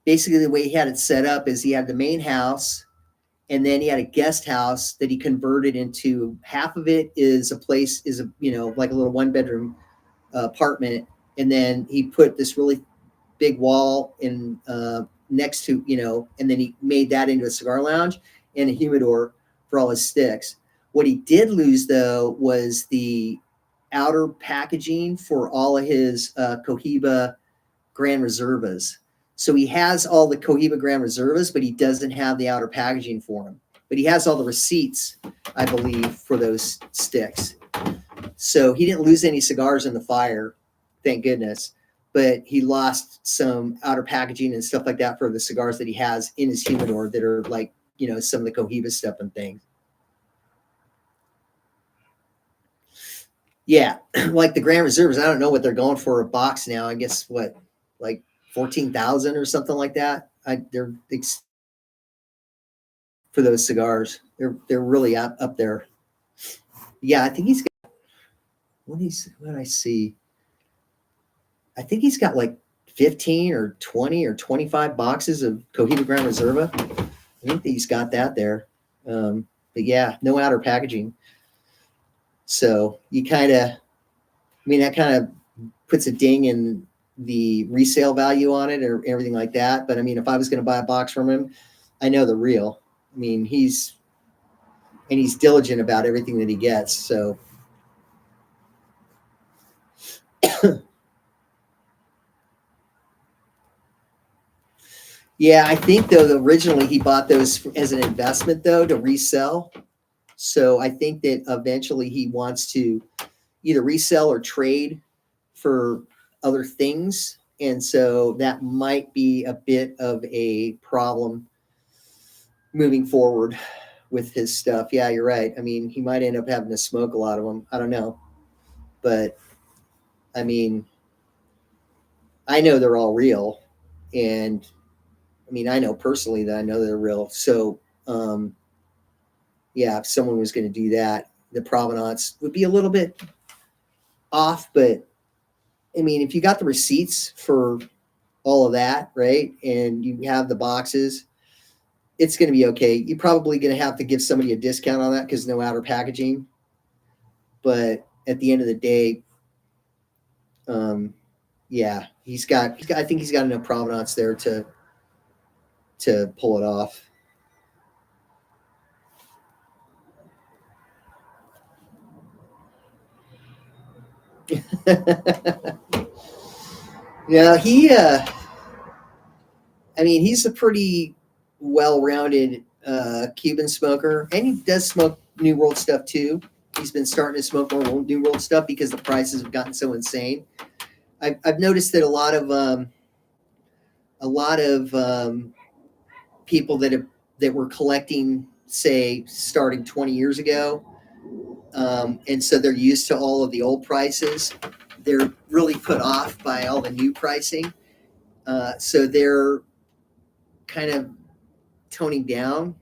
[SPEAKER 1] basically the way he had it set up is he had the main house, and then he had a guest house that he converted into, half of it is a place, is a, like a little 1 bedroom apartment. And then he put this really big wall in next to, and then he made that into a cigar lounge and a humidor for all his sticks. What he did lose though was the outer packaging for all of his Cohiba Grand Reservas. So he has all the Cohiba Grand Reservas, but he doesn't have the outer packaging for them. But he has all the receipts, I believe, for those sticks. So he didn't lose any cigars in the fire, thank goodness. But he lost some outer packaging and stuff like that for the cigars that he has in his humidor that are like, some of the Cohiba stuff and things. Yeah, like the Grand Reserves, I don't know what they're going for a box now. I guess what, like 14,000 or something like that. They're for those cigars. They're really up there. Yeah, I think he's got, what did I see? I think he's got like 15 or 20 or 25 boxes of Cohiba Grand Reserva. I think he's got that there. But yeah, no outer packaging. So you that kind of puts a ding in the resale value on it or everything like that. But I mean, if I was going to buy a box from him, I know the real. I mean, he's diligent about everything that he gets. So yeah, I think though that originally he bought those as an investment though to resell. So I think that eventually he wants to either resell or trade for other things. And so that might be a bit of a problem moving forward with his stuff. Yeah, you're right. I mean, he might end up having to smoke a lot of them. I don't know. But I mean, I know they're all real. And I mean, I know personally that I know they're real. So, yeah, if someone was going to do that, the provenance would be a little bit off. But I mean, if you got the receipts for all of that, right, and you have the boxes, it's going to be okay. You're probably going to have to give somebody a discount on that because no outer packaging. But at the end of the day, yeah, I think he's got enough provenance there to pull it off. Yeah, I mean, he's a pretty well-rounded Cuban smoker, and he does smoke New World stuff too. He's been starting to smoke more New World stuff because the prices have gotten so insane. I've noticed that a lot of people that were collecting, say, starting 20 years ago, and so they're used to all of the old prices. They're really put off by all the new pricing, so they're kind of toning down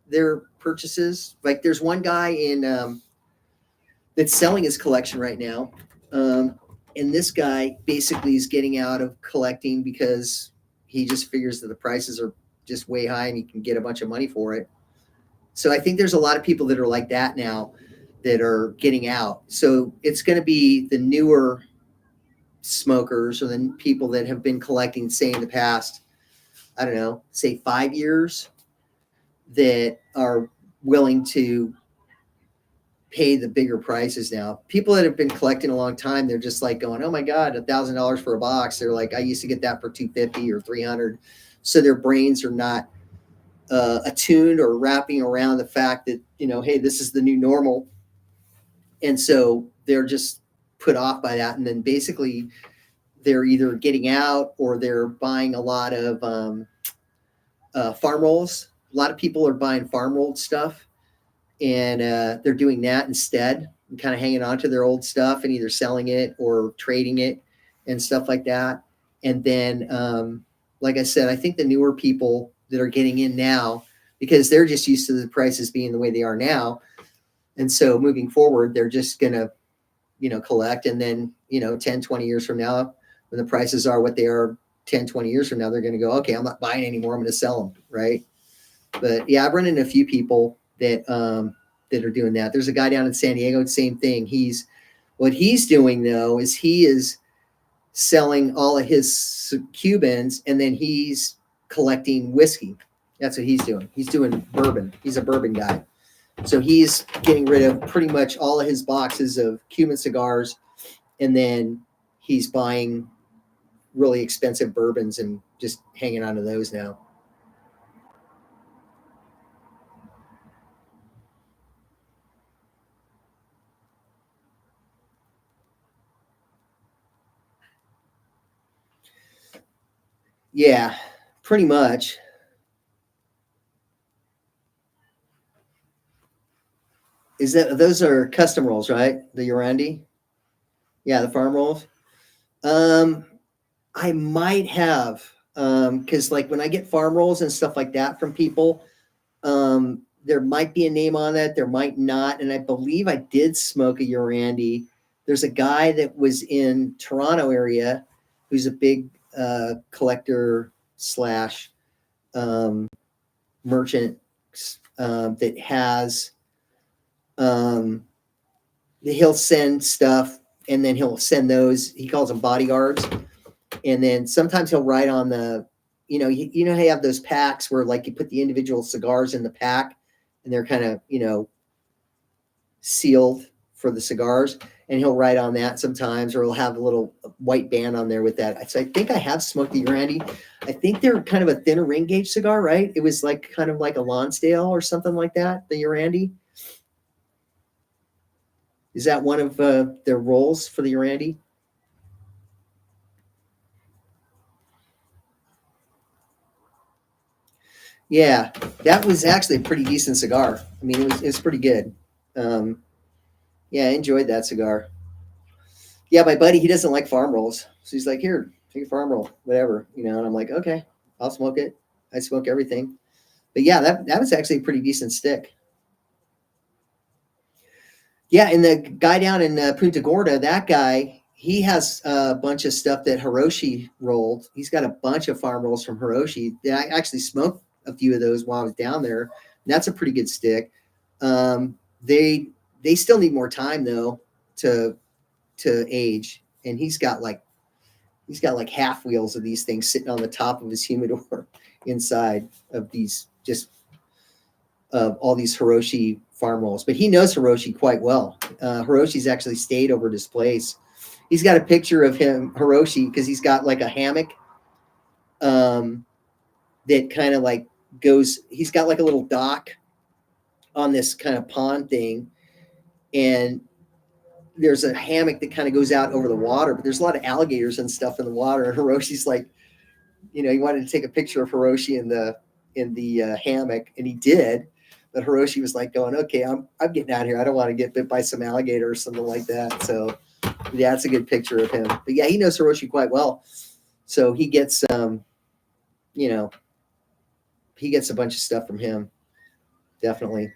[SPEAKER 1] their purchases. Like there's one guy in that's selling his collection right now, and this guy basically is getting out of collecting because he just figures that the prices are just way high and he can get a bunch of money for it. So I think there's a lot of people that are like that now that are getting out. So it's going to be the newer smokers or the people that have been collecting, say, in the past, I don't know, say 5 years, that are willing to pay the bigger prices now. People that have been collecting a long time, they're just like going, "Oh my God, $1,000 for a box." They're like, "I used to get that for 250 or 300." So their brains are not attuned or wrapping around the fact that, hey, this is the new normal. And so they're just put off by that. And then basically they're either getting out or they're buying a lot of farm rolls. A lot of people are buying farm rolled stuff, and they're doing that instead and kind of hanging on to their old stuff and either selling it or trading it and stuff like that. And then, like I said, I think the newer people that are getting in now, because they're just used to the prices being the way they are now. And so moving forward, they're just going to, collect. And then, 10, 20 years from now, when the prices are what they are 10, 20 years from now, they're going to go, okay, I'm not buying anymore. I'm going to sell them. Right. But yeah, I've run into a few people that are doing that. There's a guy down in San Diego, same thing. What he's doing though is he is selling all of his Cubans, and then he's collecting whiskey. That's what he's doing. He's doing bourbon. He's a bourbon guy. So he's getting rid of pretty much all of his boxes of Cuban cigars, and then he's buying really expensive bourbons and just hanging on to those now. Yeah, pretty much. Those are custom rolls, right? The Urandi? Yeah, the farm rolls. Um, I might have, because like when I get farm rolls and stuff like that from people, there might be a name on it, there might not, and I believe I did smoke a Urandi. There's a guy that was in Toronto area who's a big collector slash merchant that has he'll send stuff, and then he'll send those. He calls them bodyguards, and then sometimes he'll write on the, you know, how you have those packs where like you put the individual cigars in the pack, and they're kind of sealed for the cigars, and he'll write on that sometimes, or he'll have a little white band on there with that. So I think I have smoked the Urandi. I think they're kind of a thinner ring gauge cigar, right? It was like kind of like a Lonsdale or something like that. The Urandi. Is that one of their roles for the Urandi? Yeah, that was actually a pretty decent cigar. I mean, it was pretty good. Um, yeah, I enjoyed that cigar. Yeah, my buddy, he doesn't like farm rolls, so he's like, "Here, take a farm roll, whatever," And I'm like, "Okay, I'll smoke it." I smoke everything, but yeah, that was actually a pretty decent stick. Yeah, and the guy down in Punta Gorda, that guy, he has a bunch of stuff that Hiroshi rolled. He's got a bunch of farm rolls from Hiroshi. Yeah, I actually smoked a few of those while I was down there. And that's a pretty good stick. They still need more time though to age, and he's got like half wheels of these things sitting on the top of his humidor inside of these just of all these Hiroshi farm rolls, but he knows Hiroshi quite well. Hiroshi's actually stayed over at his place. He's got a picture of him, Hiroshi, because he's got like a hammock that kind of like goes, he's got like a little dock on this kind of pond thing. And there's a hammock that kind of goes out over the water, but there's a lot of alligators and stuff in the water. And Hiroshi's like, he wanted to take a picture of Hiroshi in the hammock, and he did. But Hiroshi was like going, "Okay, I'm getting out of here. I don't want to get bit by some alligator or something like that." So yeah, that's a good picture of him. But yeah, he knows Hiroshi quite well. So he gets he gets a bunch of stuff from him. Definitely.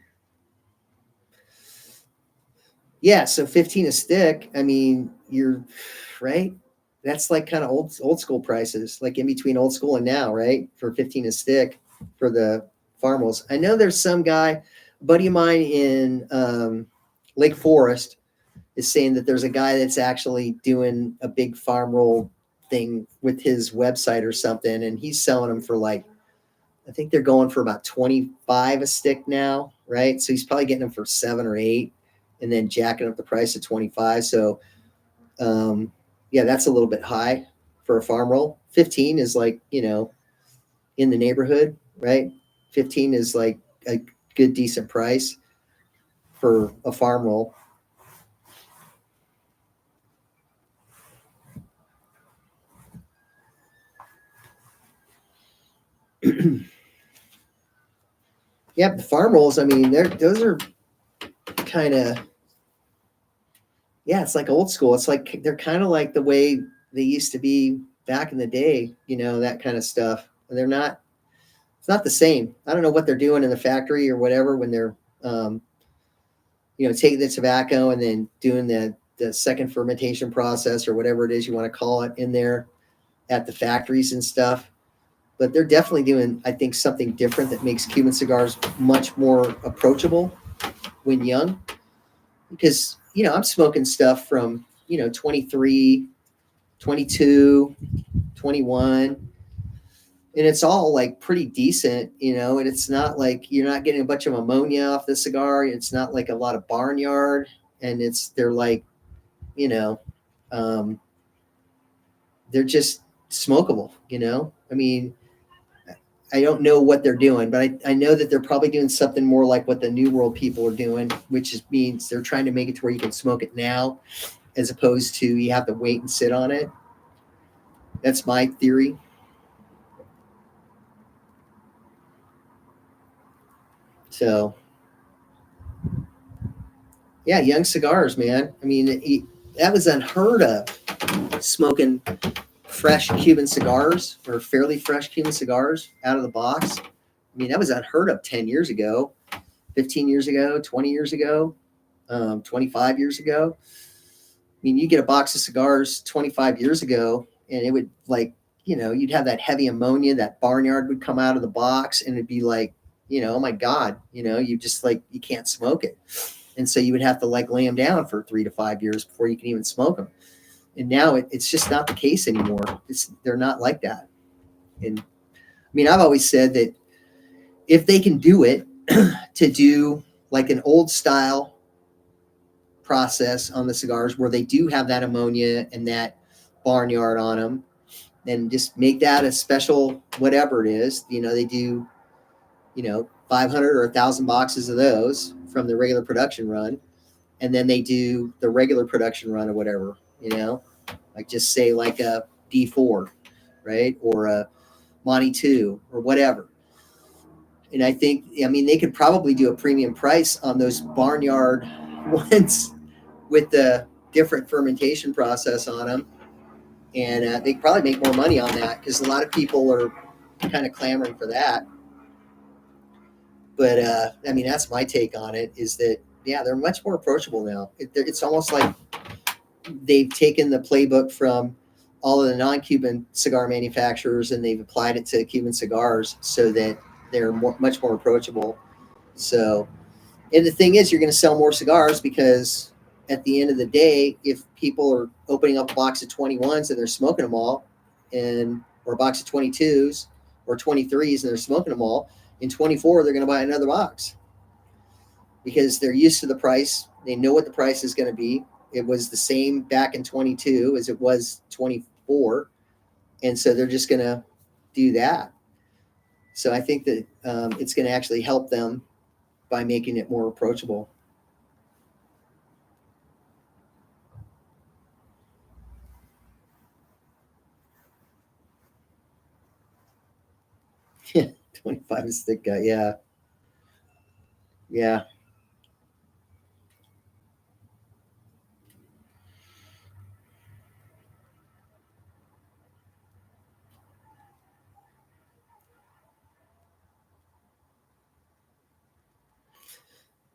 [SPEAKER 1] Yeah, so 15 a stick. I mean, you're right. That's like kind of old school prices, like in between old school and now, right? For 15 a stick for the farm rolls. I know there's some guy, a buddy of mine in Lake Forest, is saying that there's a guy that's actually doing a big farm roll thing with his website or something, and he's selling them for like, I think they're going for about 25 a stick now, right? So he's probably getting them for 7 or 8, and then jacking up the price to 25. So yeah, that's a little bit high for a farm roll. 15 is like, in the neighborhood, right? 15 is like a good, decent price for a farm roll. Yeah, the farm rolls, I mean, those are kind of, yeah, it's like old school. It's like they're kind of like the way they used to be back in the day, that kind of stuff. They're not, it's not the same. I don't know what they're doing in the factory or whatever when they're, taking the tobacco and then doing the second fermentation process or whatever it is you want to call it in there. at the factories and stuff. But they're definitely doing, I think, something different that makes Cuban cigars much more approachable when young. Because, I'm smoking stuff from, 23, 22, 21, and it's all like pretty decent, and it's not like you're not getting a bunch of ammonia off the cigar. It's not like a lot of barnyard, and they're like, you know, um, they're just smokable, I mean, I don't know what they're doing, but I know that they're probably doing something more like what the New World people are doing, means they're trying to make it to where you can smoke it now, as opposed to you have to wait and sit on it. That's my theory. So, yeah, young cigars, man. I mean, that was unheard of, smoking fresh Cuban cigars or fairly fresh Cuban cigars out of the box. I mean, that was unheard of 10 years ago, 15 years ago, 20 years ago, 25 years ago. I mean, you get a box of cigars 25 years ago, and it would you'd have that heavy ammonia, that barnyard would come out of the box, and it'd be like, oh my God, you just you can't smoke it. And so you would have to lay them down for 3 to 5 years before you can even smoke them. And now it's just not the case anymore. They're not like that. And I mean, I've always said that if they can do it, to do like an old style process on the cigars where they do have that ammonia and that barnyard on them, then just make that a special whatever it is. They do 500 or 1,000 boxes of those from the regular production run, and then they do the regular production run or whatever, like just say like a D4, right, or a Monty 2 or whatever. And I think, they could probably do a premium price on those barnyard ones with the different fermentation process on them. And they could probably make more money on that, because a lot of people are kind of clamoring for that. But that's my take on it, is that, yeah, they're much more approachable now. It's almost like they've taken the playbook from all of the non-Cuban cigar manufacturers, and they've applied it to Cuban cigars so that they're much more approachable. So, and the thing is, you're going to sell more cigars, because at the end of the day, if people are opening up a box of 21s and they're smoking them all, or a box of 22s or 23s and they're smoking them all, in 24 they're going to buy another box, because they're used to the price. They know what the price is going to be. It was the same back in 22 as it was 24, and so they're just going to do that. So I think that it's going to actually help them by making it more approachable. Yeah, 25 is thick guy. Yeah. Yeah.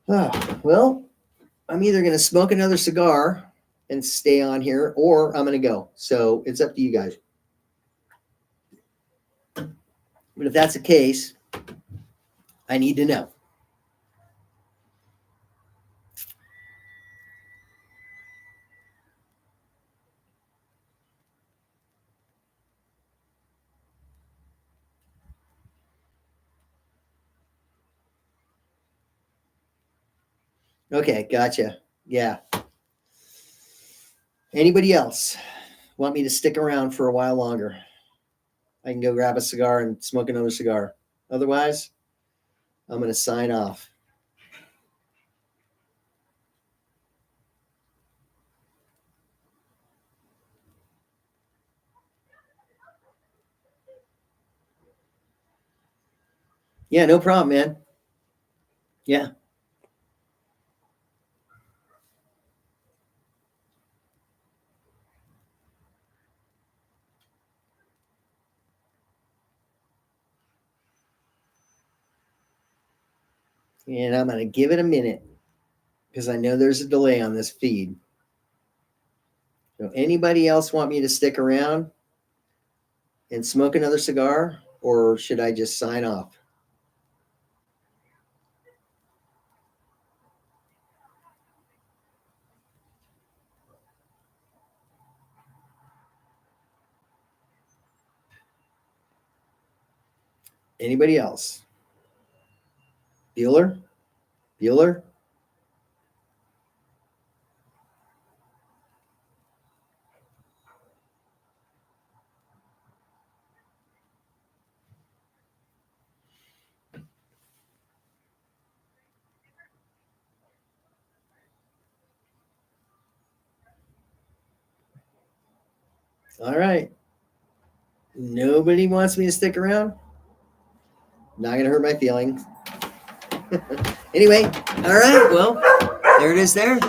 [SPEAKER 1] Oh, well, I'm either going to smoke another cigar and stay on here, or I'm going to go. So it's up to you guys. But if that's the case, I need to know. Okay, gotcha. Yeah. Anybody else want me to stick around for a while longer? I can go grab a cigar and smoke another cigar. Otherwise, I'm going to sign off. Yeah, no problem, man. Yeah. And I'm going to give it a minute, because I know there's a delay on this feed. So anybody else want me to stick around? and smoke another cigar, or should I just sign off? Anybody else? Bueller? Bueller? All right. Nobody wants me to stick around? Not going to hurt my feelings. Anyway, all right. Well, there it is there.